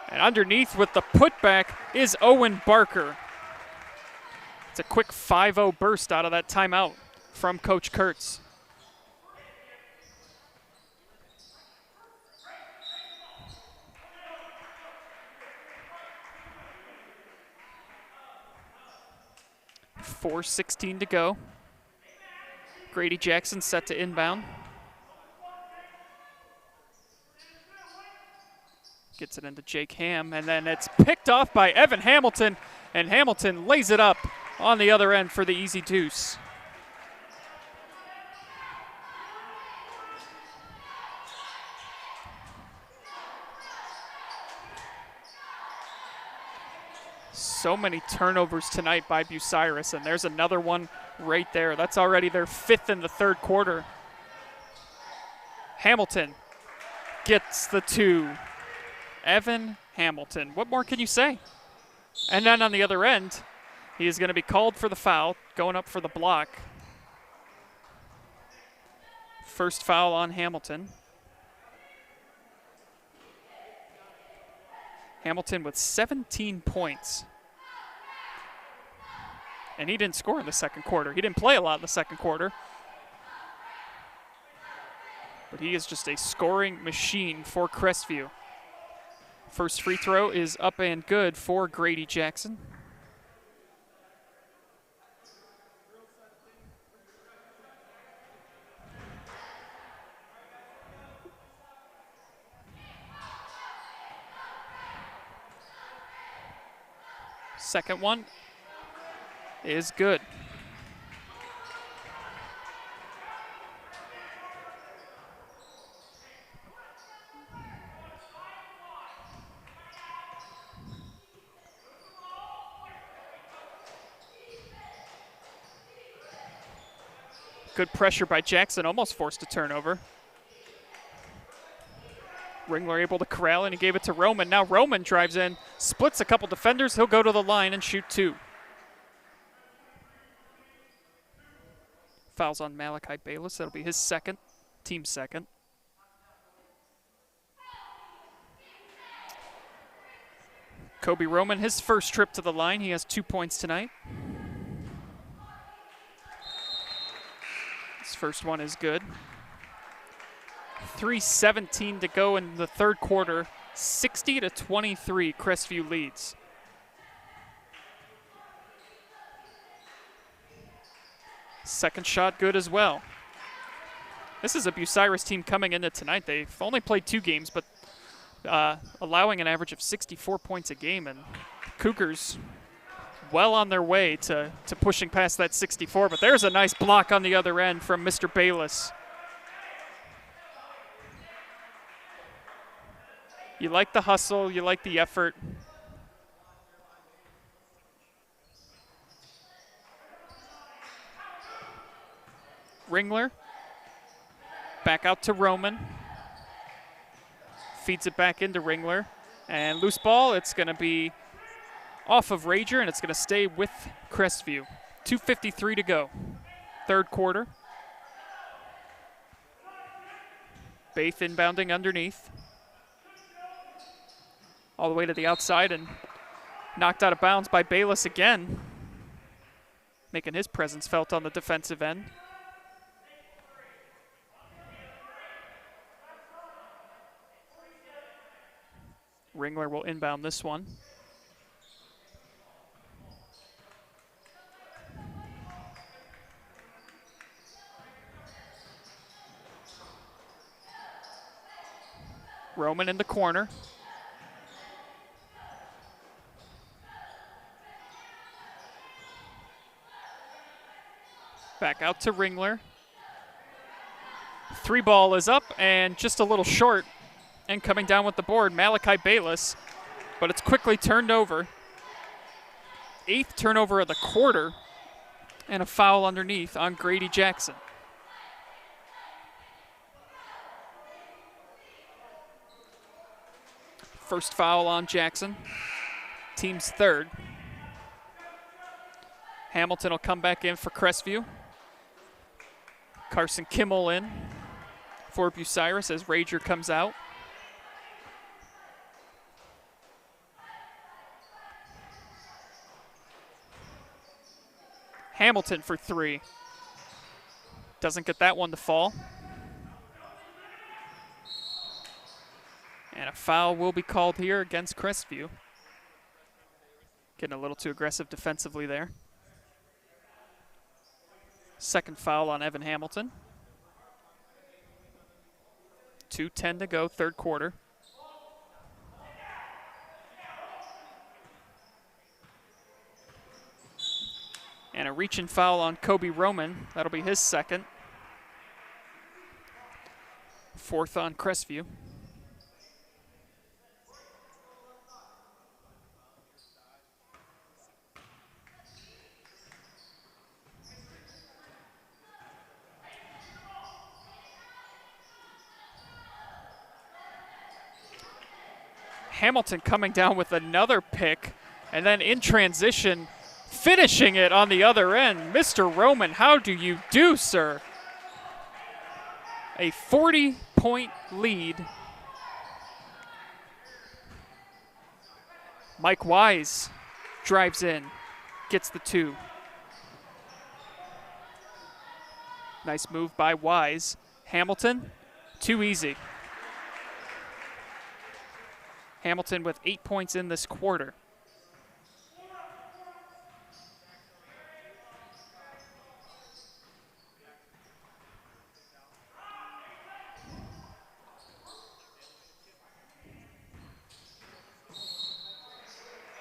And underneath with the putback is Owen Barker. It's a quick 5-0 burst out of that timeout from Coach Kurtz. .4:16 to go. Grady Jackson set to inbound. Gets it into Jake Ham, and then it's picked off by Evan Hamilton, and Hamilton lays it up on the other end for the easy deuce. So many turnovers tonight by Bucyrus, and there's another one right there. That's already their 5th in the third quarter. Hamilton gets the 2. Evan Hamilton. What more can you say? And then on the other end, he is going to be called for the foul, going up for the block. First foul on Hamilton. Hamilton with 17 points. And he didn't score in the second quarter. He didn't play a lot in the second quarter. But he is just a scoring machine for Crestview. First free throw is up and good for Grady Jackson. Second one is good. Good pressure by Jackson, almost forced a turnover. Ringler able to corral, and he gave it to Roman. Now Roman drives in, splits a couple defenders. He'll go to the line and shoot 2. Fouls on Malachi Bayless. That'll be his second, team second. Kobe Roman, his first trip to the line. He has 2 points tonight. His first one is good. 3:17 to go in the third quarter. 60-23, Crestview leads. Second shot good as well. This is a Bucyrus team coming into tonight. They've only played 2 games, but allowing an average of 64 points a game, and Cougars well on their way to pushing past that 64, but there's a nice block on the other end from Mr. Bayless. You like the hustle, you like the effort. Ringler, back out to Roman. Feeds it back into Ringler. And loose ball, it's going to be off of Rager, and it's going to stay with Crestview. 2:53 to go. Third quarter. Baith inbounding underneath. All the way to the outside and knocked out of bounds by Bayless again, making his presence felt on the defensive end. Ringler will inbound this one. Roman in the corner. Back out to Ringler. 3 ball is up and just a little short, and coming down with the board, Malachi Bayless, but it's quickly turned over. 8th turnover of the quarter, and a foul underneath on Grady Jackson. First foul on Jackson, team's 3rd. Hamilton will come back in for Crestview. Carson Kimmel in for Bucyrus as Rager comes out. Hamilton for 3. Doesn't get that one to fall. And a foul will be called here against Crestview. Getting a little too aggressive defensively there. Second foul on Evan Hamilton. 2:10 to go, third quarter. And a reach-in foul on Kobe Roman. That'll be his second. 4th on Crestview. Hamilton coming down with another pick, and then in transition, finishing it on the other end. Mr. Roman, how do you do, sir? A 40-point lead. Mike Wise drives in, gets the 2. Nice move by Wise. Hamilton, too easy. Hamilton with 8 points in this quarter.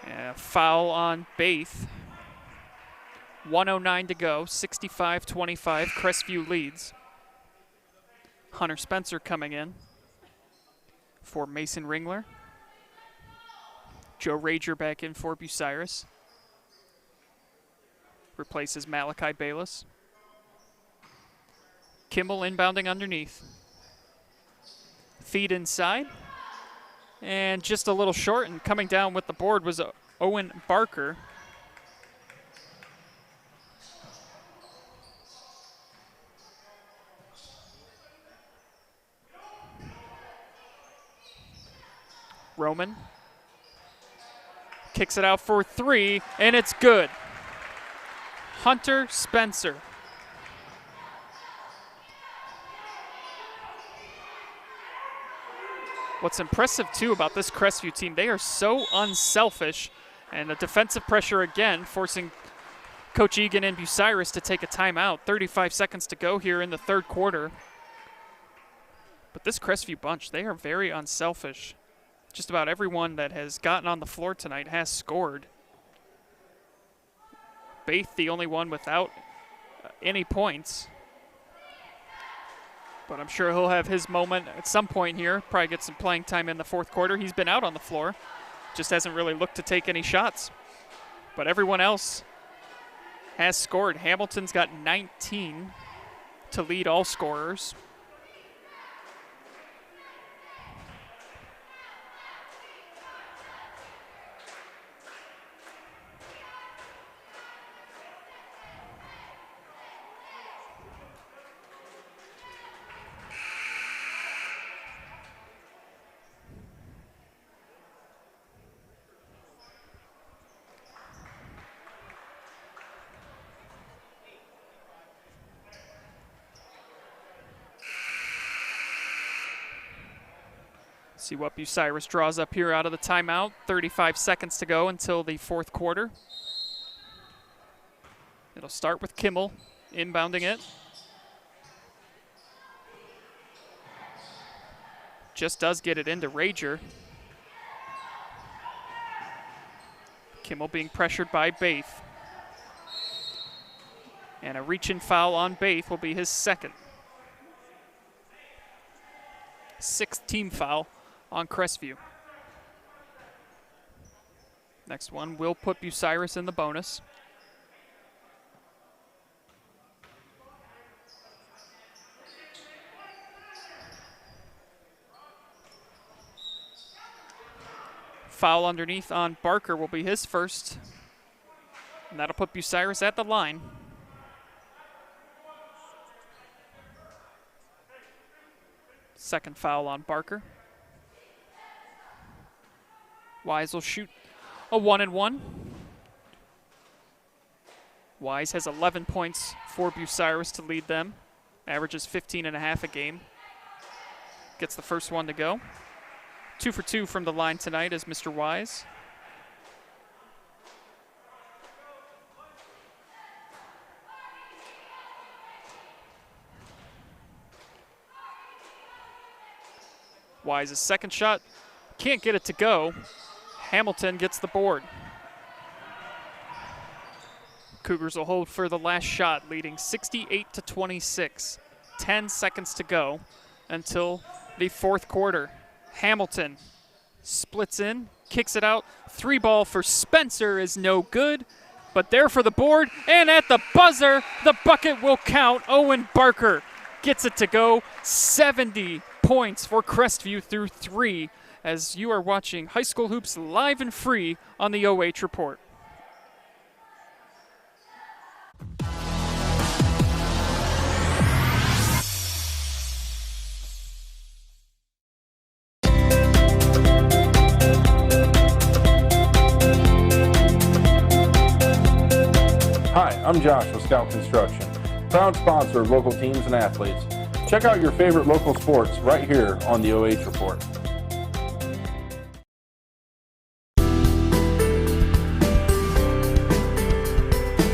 And a foul on Baith. 1:09 to go, 65-25, Crestview leads. Hunter Spencer coming in for Mason Ringler. Joe Rager back in for Bucyrus. Replaces Malachi Bayless. Kimball inbounding underneath. Feed inside. And just a little short, and coming down with the board was Owen Barker. Roman kicks it out for 3, and it's good. Hunter Spencer. What's impressive, too, about this Crestview team, they are so unselfish, and the defensive pressure again, forcing Coach Egan and Bucyrus to take a timeout. 35 seconds to go here in the third quarter. But this Crestview bunch, they are very unselfish. Just about everyone that has gotten on the floor tonight has scored. Baith, the only one without any points. But I'm sure he'll have his moment at some point here. Probably get some playing time in the fourth quarter. He's been out on the floor. Just hasn't really looked to take any shots. But everyone else has scored. Hamilton's got 19 to lead all scorers. See what Bucyrus draws up here out of the timeout. 35 seconds to go until the fourth quarter. It'll start with Kimmel inbounding it. Just does get it into Rager. Kimmel being pressured by Baith. And a reach-in foul on Baith will be his second. 6th team foul on Crestview. Next one will put Bucyrus in the bonus. Foul underneath on Barker will be his first. And that'll put Bucyrus at the line. Second foul on Barker. Wise will shoot a 1-and-1. Wise has 11 points for Bucyrus to lead them. Averages 15.5 a game. Gets the first one to go. 2 for 2 from the line tonight is Mr. Wise. Wise's second shot, can't get it to go. Hamilton gets the board. Cougars will hold for the last shot, leading 68-26. 10 seconds to go until the fourth quarter. Hamilton splits in, kicks it out. 3-ball for Spencer is no good, but there for the board, and at the buzzer, the bucket will count. Owen Barker gets it to go. 70 points for Crestview through 3. as you are watching high school hoops live and free on the OH Report. Hi, I'm Josh with Scout Construction, proud sponsor of local teams and athletes. Check out your favorite local sports right here on the OH Report.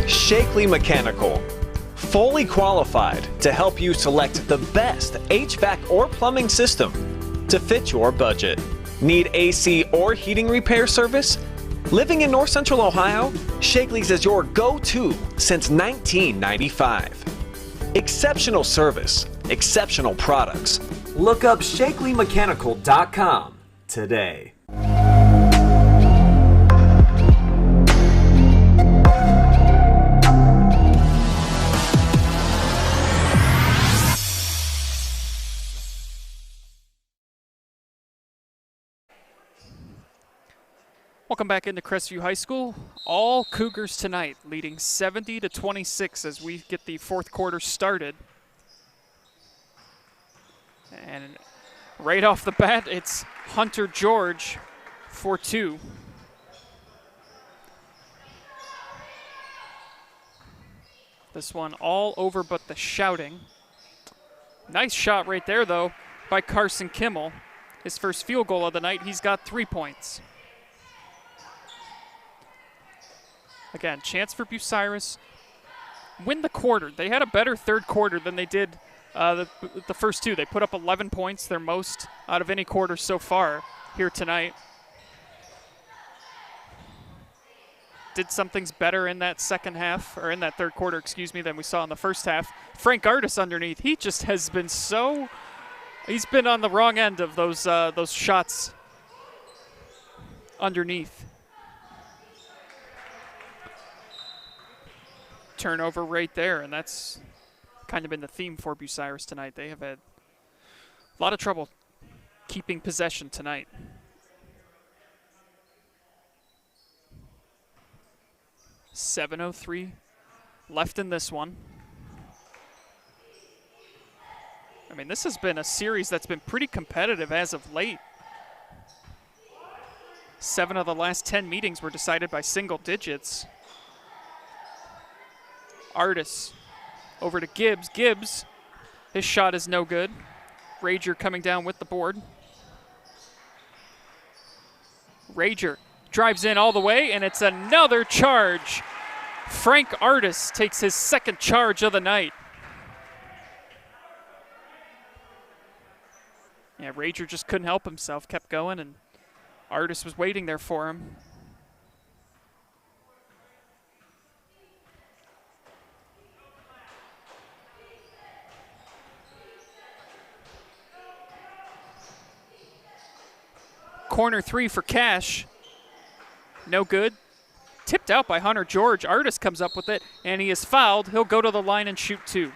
Shakley Mechanical, fully qualified to help you select the best HVAC or plumbing system to fit your budget. Need AC or heating repair service? Living in North Central Ohio, Shakley's is your go-to since 1995. Exceptional service, exceptional products. Look up ShakleyMechanical.com today. Welcome back into Crestview High School. All Cougars tonight, leading 70-26 as we get the fourth quarter started. And right off the bat, it's Hunter George for 2. This one all over but the shouting. Nice shot right there, though, by Carson Kimmel. His first field goal of the night. He's got 3 points. Again, chance for Bucyrus. Win the quarter. They had a better third quarter than they did the first two. They put up 11 points, their most out of any quarter so far here tonight. Did some things better in that second half, or in that third quarter, excuse me, than we saw in the first half. Frank Artis underneath. He just has been he's been on the wrong end of those shots underneath. Turnover right there, and that's kind of been the theme for Bucyrus tonight. They have had a lot of trouble keeping possession tonight. .703 left in this one. I mean, this has been a series that's been pretty competitive as of late. 7 of the last 10 meetings were decided by single digits. Artis over to Gibbs. Gibbs, his shot is no good. Rager coming down with the board. Rager drives in all the way, and it's another charge. Frank Artis takes his second charge of the night. Yeah, Rager just couldn't help himself, kept going, and Artis was waiting there for him. Corner 3 for Cash. No good. Tipped out by Hunter George. Artis comes up with it, and he is fouled. He'll go to the line and shoot 2.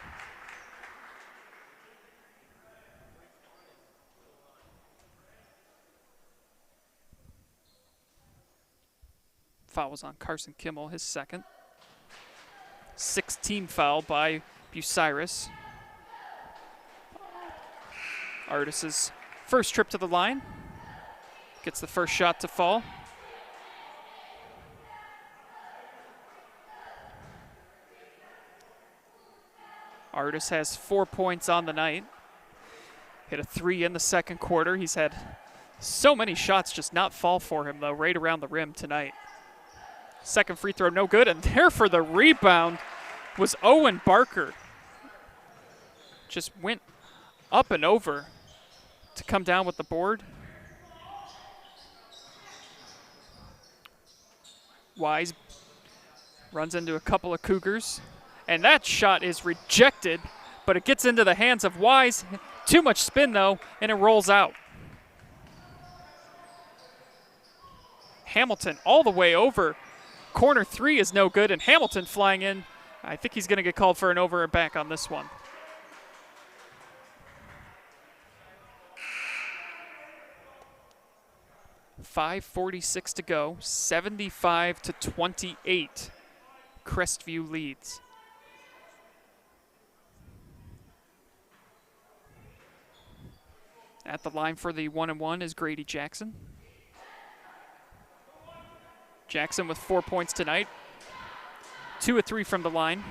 Foul was on Carson Kimmel, his second. 6-team foul by Bucyrus. Artis's first trip to the line. Gets the first shot to fall. Artis has 4 points on the night. Hit a 3 in the second quarter. He's had so many shots just not fall for him, though, right around the rim tonight. Second free throw, no good. And there for the rebound was Owen Barker. Just went up and over to come down with the board. Wise runs into a couple of Cougars, and that shot is rejected, but it gets into the hands of Wise. Too much spin, though, and it rolls out. Hamilton all the way over. Corner 3 is no good, and Hamilton flying in. I think he's going to get called for an over and back on this one. 5:46 to go, 75-28. Crestview leads. At the line for the 1-1 is Grady Jackson. Jackson with 4 points tonight. 2 of 3 from the line.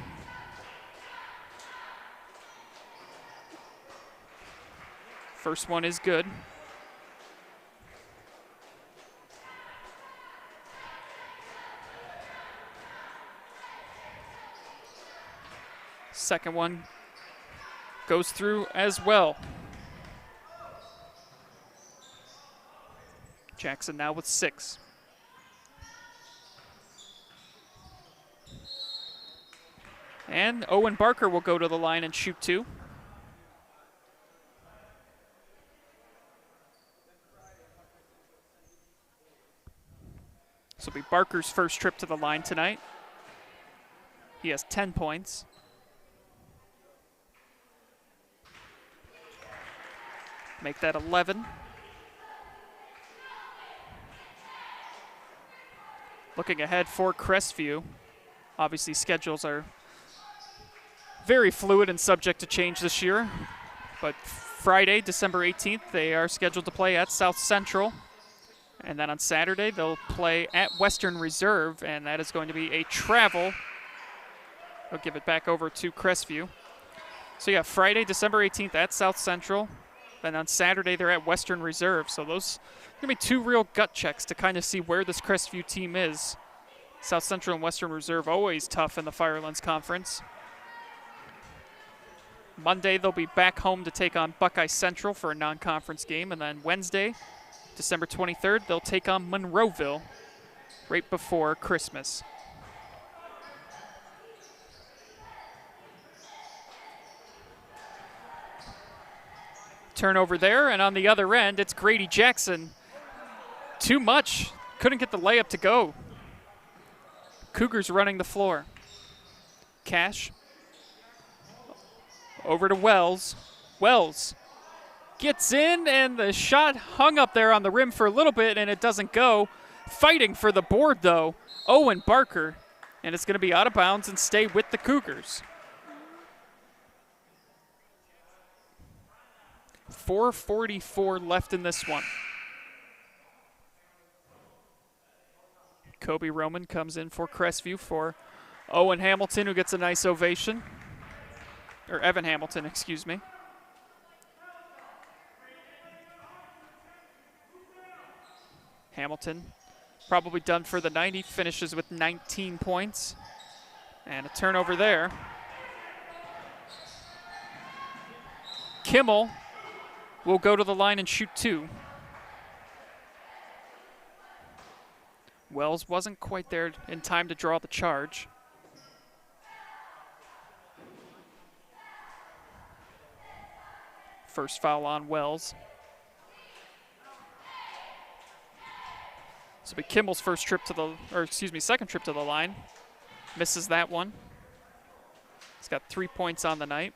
First one is good. Second one goes through as well. Jackson now with 6. And Owen Barker will go to the line and shoot 2. This will be Barker's first trip to the line tonight. He has 10 points. Make that 11. Looking ahead for Crestview, obviously schedules are very fluid and subject to change this year. But Friday, December 18th, they are scheduled to play at South Central. And then on Saturday, they'll play at Western Reserve, and that is going to be a travel. I'll give it back over to Crestview. So yeah, Friday, December 18th at South Central. Then on Saturday, they're at Western Reserve. So those are going to be 2 real gut checks to kind of see where this Crestview team is. South Central and Western Reserve always tough in the Firelands Conference. Monday, they'll be back home to take on Buckeye Central for a non-conference game. And then Wednesday, December 23rd, they'll take on Monroeville right before Christmas. Turnover there, and on the other end, it's Grady Jackson. Too much. Couldn't get the layup to go. Cougars running the floor. Cash. Over to Wells. Wells gets in, and the shot hung up there on the rim for a little bit, and it doesn't go. Fighting for the board, though, Owen Barker, and it's going to be out of bounds and stay with the Cougars. 4:44 left in this one. Kobe Roman comes in for Crestview for Owen Hamilton, who gets a nice ovation. Or Evan Hamilton, excuse me. Hamilton probably done for the night. He finishes with 19 points. And a turnover there. Kimmel will go to the line and shoot 2. Wells wasn't quite there in time to draw the charge. First foul on Wells. This will be Kimball's first trip to the, second trip to the line. Misses that one. He's got 3 points on the night.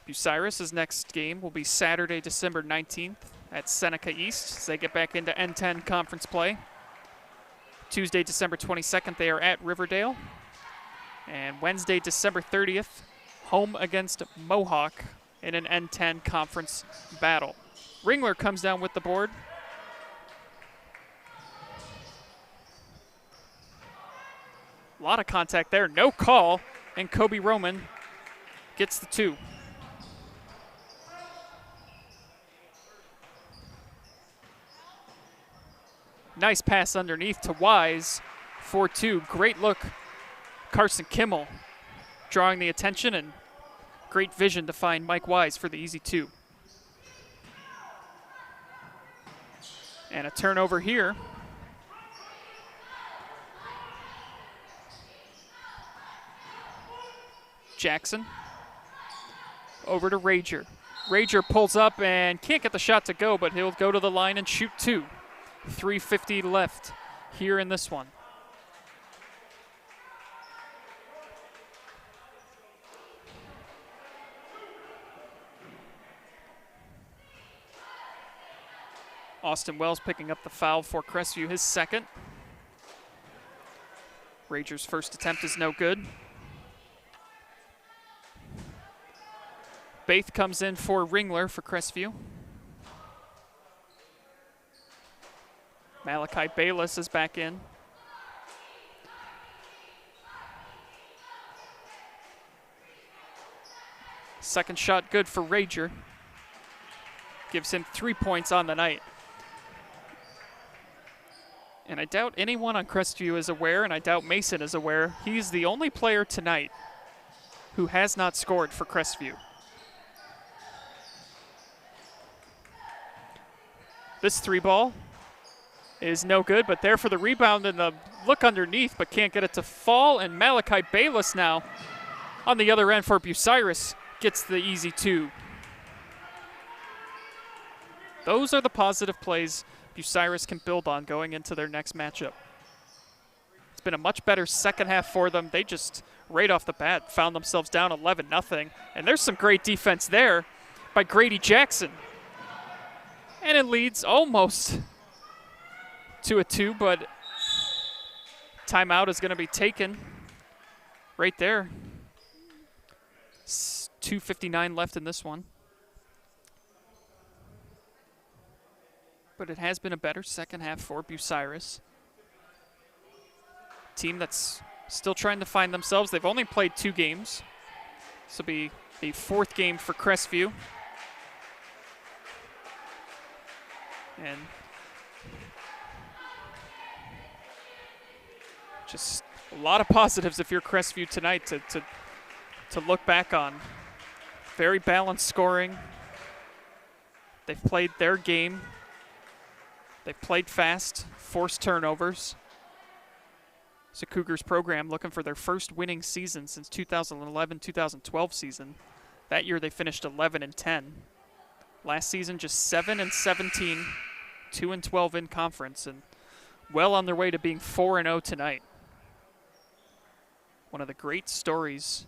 Bucyrus' next game will be Saturday, December 19th at Seneca East as they get back into N10 conference play. Tuesday, December 22nd, they are at Riverdale. And Wednesday, December 30th, home against Mohawk in an N10 conference battle. Ringler comes down with the board. A lot of contact there, no call, and Kobe Roman gets the 2. Nice pass underneath to Wise for 2. Great look, Carson Kimmel drawing the attention, and great vision to find Mike Wise for the easy 2. And a turnover here. Jackson over to Rager. Rager pulls up and can't get the shot to go, but he'll go to the line and shoot 2. 3:50 left here in this one. Austin Wells picking up the foul for Crestview, his second. Rager's first attempt is no good. Baith comes in for Ringler for Crestview. Malachi Bayless is back in. Second shot good for Rager. Gives him 3 points on the night. And I doubt anyone on Crestview is aware, and I doubt Mason is aware, he's the only player tonight who has not scored for Crestview. This 3-ball is no good, but there for the rebound and the look underneath, but can't get it to fall. And Malachi Bayless now on the other end for Bucyrus gets the easy 2. Those are the positive plays Bucyrus can build on going into their next matchup. It's been a much better second half for them. They just, right off the bat, found themselves down 11-0. And there's some great defense there by Grady Jackson. And it leads almost to a 2, but timeout is going to be taken right there. 2:59 left in this one. But it has been a better second half for Bucyrus. Team that's still trying to find themselves. They've only played 2 games. This will be a 4th game for Crestview. And just a lot of positives if you're Crestview tonight to look back on. Very balanced scoring. They've played their game. They've played fast, forced turnovers. It's a Cougars program looking for their first winning season since 2011-2012 season. That year they finished 11-10. Last season just 7-17, 2-12 in conference, and well on their way to being 4-0 tonight. One of the great stories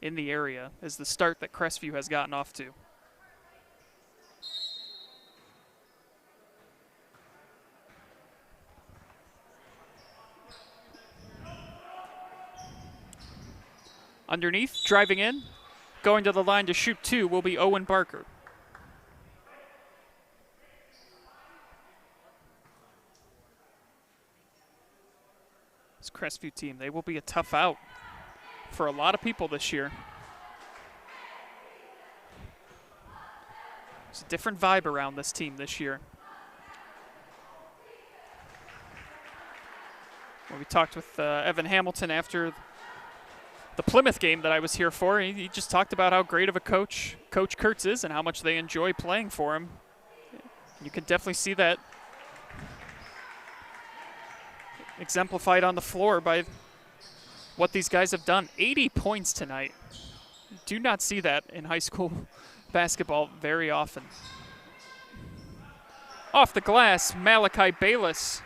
in the area is the start that Crestview has gotten off to. Underneath, driving in, going to the line to shoot 2 will be Owen Barker. This Crestview team, they will be a tough out for a lot of people this year. There's a different vibe around this team this year. When we talked with Evan Hamilton after the Plymouth game that I was here for, he just talked about how great of a coach Coach Kurtz is and how much they enjoy playing for him. You can definitely see that exemplified on the floor by what these guys have done. 80 points tonight. Do not see that in high school basketball very often. Off the glass, Malachi Bayless.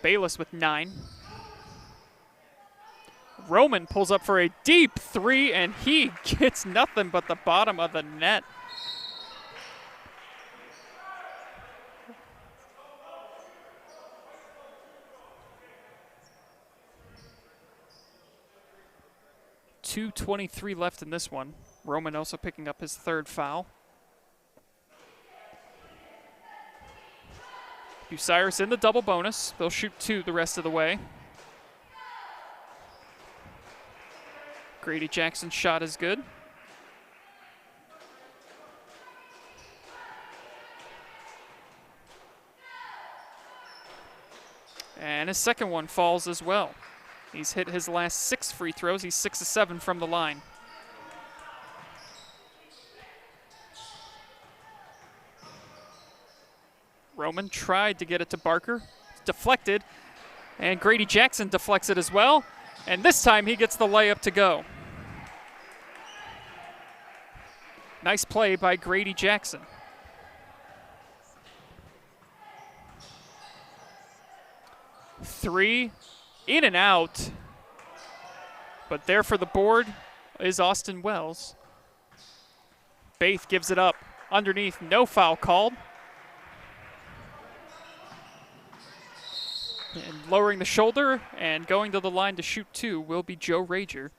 Bayless with 9. Roman pulls up for a deep 3, and he gets nothing but the bottom of the net. .223 left in this one. Roman also picking up his 3rd foul. Bucyrus in the double bonus. They'll shoot 2 the rest of the way. Grady Jackson's shot is good. And his second one falls as well. He's hit his last 6 free throws. He's 6 of 7 from the line. Roman tried to get it to Barker. It's deflected. And Grady Jackson deflects it as well. And this time he gets the layup to go. Nice play by Grady Jackson. Three, in and out. But there for the board is Austin Wells. Baith gives it up. underneath, no foul called. And lowering the shoulder and going to the line to shoot 2 will be Joe Rager.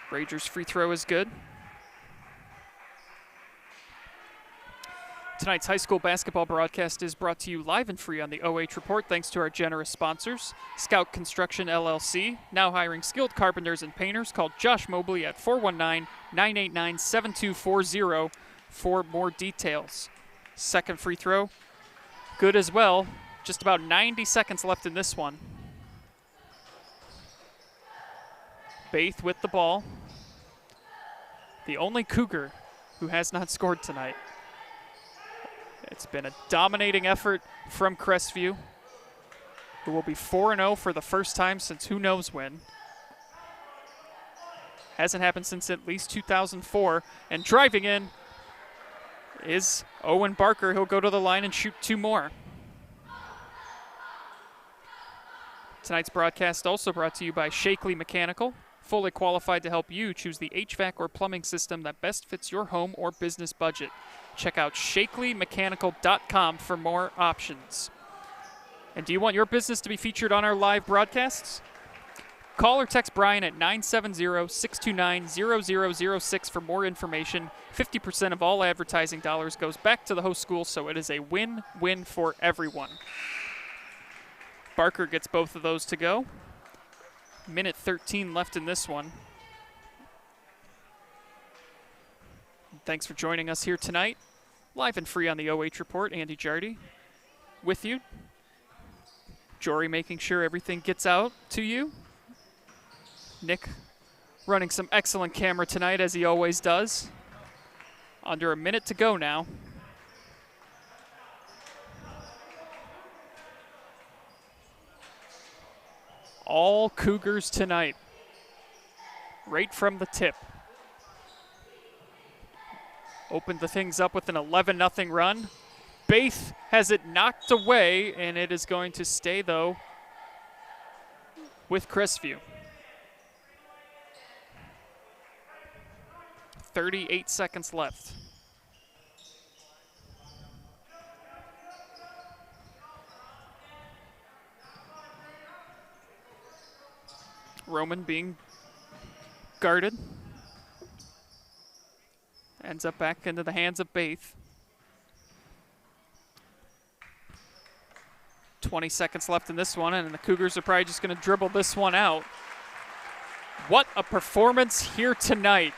Rager's free throw is good. Tonight's high school basketball broadcast is brought to you live and free on the OH Report thanks to our generous sponsors. Scout Construction LLC, now hiring skilled carpenters and painters. Call Josh Mobley at 419-989-7240 for more details. Second free throw, good as well. Just about 90 seconds left in this one. Baith with the ball. The only Cougar who has not scored tonight. It's been a dominating effort from Crestview, who will be 4-0 for the first time since who knows when. Hasn't happened since at least 2004. And driving in is Owen Barker. He'll go to the line and shoot 2 more. Tonight's broadcast also brought to you by Shakley Mechanical, fully qualified to help you choose the HVAC or plumbing system that best fits your home or business budget. Check out ShakleyMechanical.com for more options. And do you want your business to be featured on our live broadcasts? Call or text Brian at 970-629-0006 for more information. 50% of all advertising dollars goes back to the host school, so it is a win-win for everyone. Barker gets both of those to go. Minute 13 left in this one. Thanks for joining us here tonight. Live and free on the OH Report, Andy Jardy with you. Jory making sure everything gets out to you. Nick running some excellent camera tonight, as he always does. Under a minute to go now. All Cougars tonight, right from the tip. Opened the things up with an 11-0 run. Baith has it knocked away, and it is going to stay, though, with Crestview. 38 seconds left. Roman being guarded. Ends up back into the hands of Baith. 20 seconds left in this one, and the Cougars are probably just going to dribble this one out. What a performance here tonight.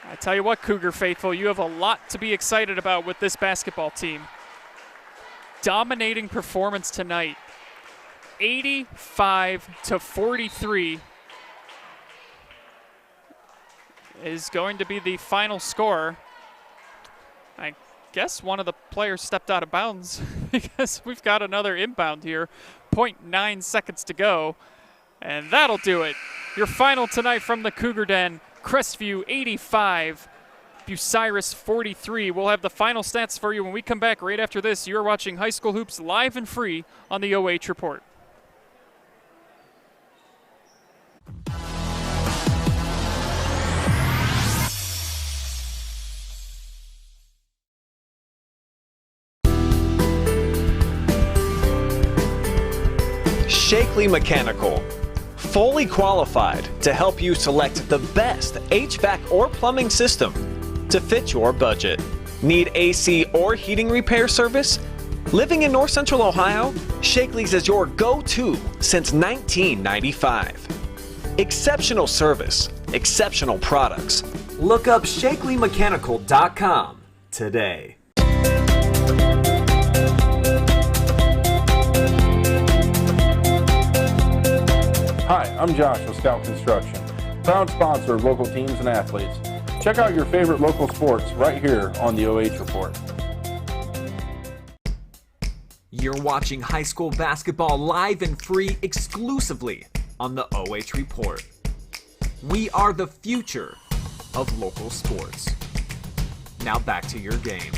I tell you what, Cougar faithful, you have a lot to be excited about with this basketball team. Dominating performance tonight. 85-43 is going to be the final score. I guess one of the players stepped out of bounds because we've got another inbound here. 0.9 seconds to go, and that'll do it. Your final tonight from the Cougar Den, Crestview 85, Bucyrus 43. We'll have the final stats for you when we come back right after this. You're watching High School Hoops live and free on the OH Report. Shakley Mechanical, fully qualified to help you select the best HVAC or plumbing system to fit your budget. Need AC or heating repair service? Living in North Central Ohio, Shakley's is your go-to since 1995. Exceptional service, exceptional products. Look up ShakleyMechanical.com today. Hi, I'm Josh with Scout Construction, proud sponsor of local teams and athletes. Check out your favorite local sports right here on the OH Report. You're watching high school basketball live and free exclusively on the OH Report. We are the future of local sports. Now back to your game.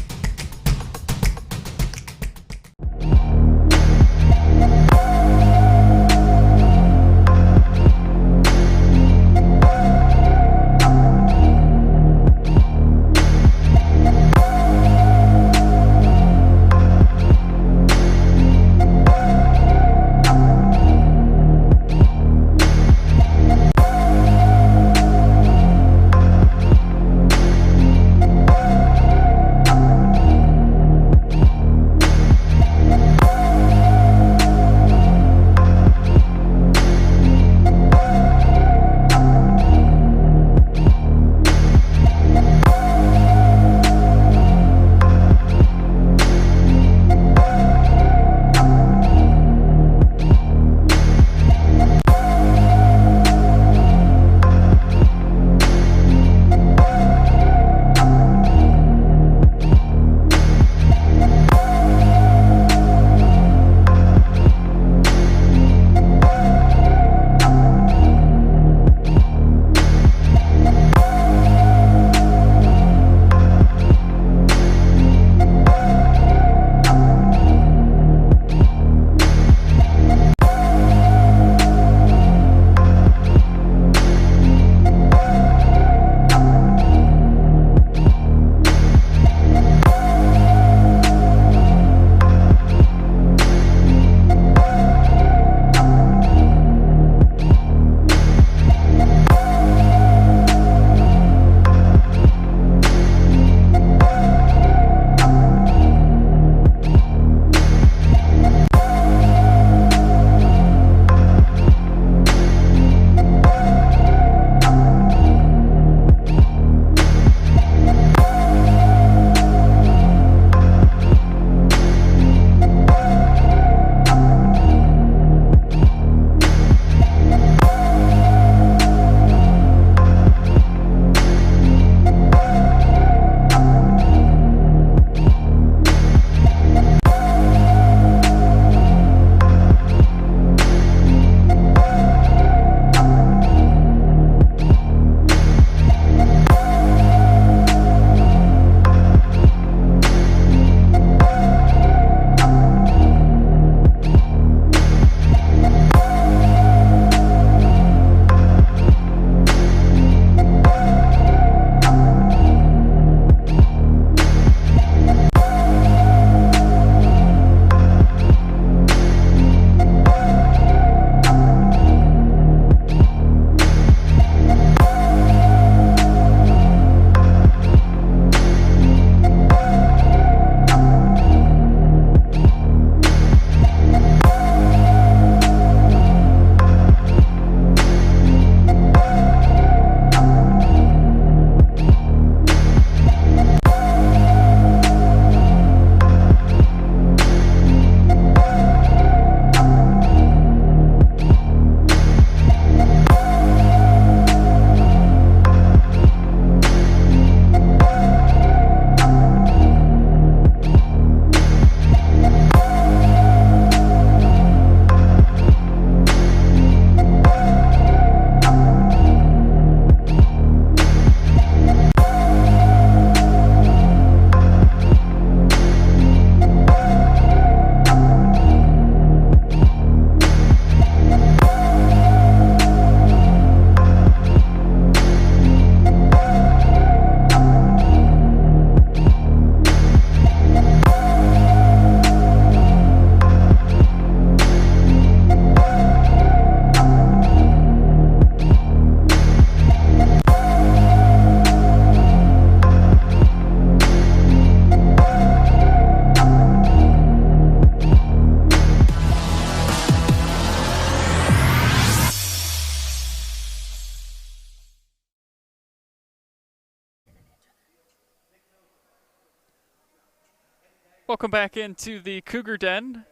Welcome back into the Cougar Den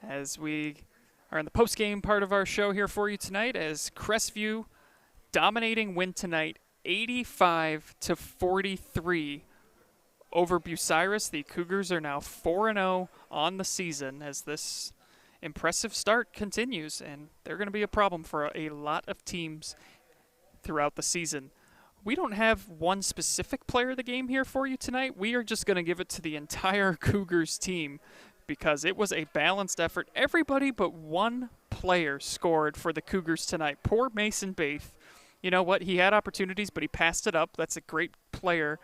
as we are in the post-game part of our show here for you tonight as Crestview dominating win tonight 85-43 over Bucyrus. The Cougars are now 4-0 on the season as this impressive start continues, and they're going to be a problem for a lot of teams throughout the season. We don't have one specific player of the game here for you tonight. We are just going to give it to the entire Cougars team because it was a balanced effort. Everybody but one player scored for the Cougars tonight. Poor Mason Baith. You know what? He had opportunities, but he passed it up. That's a great player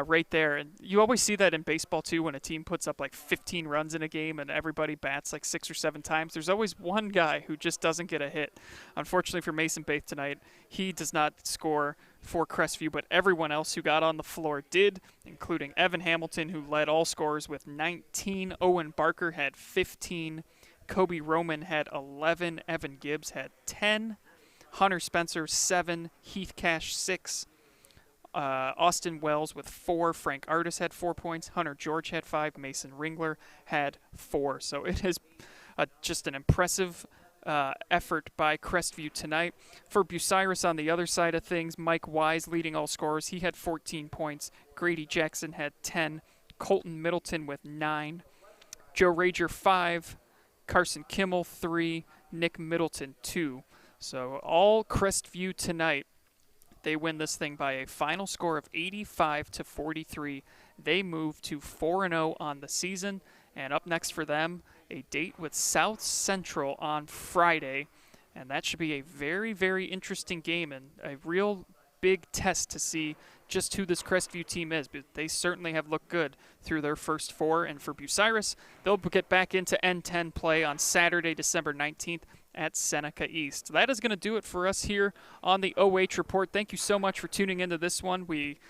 right there. And you always see that in baseball, too, when a team puts up like 15 runs in a game and everybody bats like 6 or 7 times. There's always one guy who just doesn't get a hit. Unfortunately for Mason Baith tonight, he does not score for Crestview, but everyone else who got on the floor did, including Evan Hamilton, who led all scorers with 19. Owen Barker had 15. Kobe Roman had 11. Evan Gibbs had 10. Hunter Spencer, 7. Heath Cash, 6. Austin Wells with 4. Frank Artis had 4 points. Hunter George had 5. Mason Ringler had 4. So it is just an impressive effort by Crestview tonight. For Bucyrus on the other side of things, Mike Wise leading all scorers. He had 14 points. Grady Jackson had 10. Colton Middleton with 9. Joe Rager, 5. Carson Kimmel, 3. Nick Middleton, 2. So all Crestview tonight. They win this thing by a final score of 85-43. They move to 4-0 on the season. And up next for them, a date with South Central on Friday. And that should be a very, very interesting game and a real big test to see just who this Crestview team is. But they certainly have looked good through their first 4. And for Bucyrus, they'll get back into N10 play on Saturday, December 19th. At Seneca East. That is going to do it for us here on the OH Report. Thank you so much for tuning into this one. We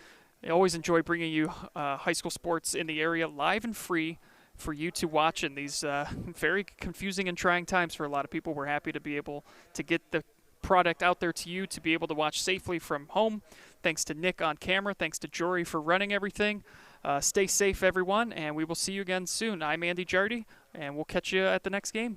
always enjoy bringing you high school sports in the area live and free for you to watch in these very confusing and trying times for a lot of people. We're happy to be able to get the product out there to you to be able to watch safely from home. Thanks to Nick on camera. Thanks to Jory for running everything. Stay safe, everyone, and we will see you again soon. I'm Andy Jardy, and we'll catch you at the next game.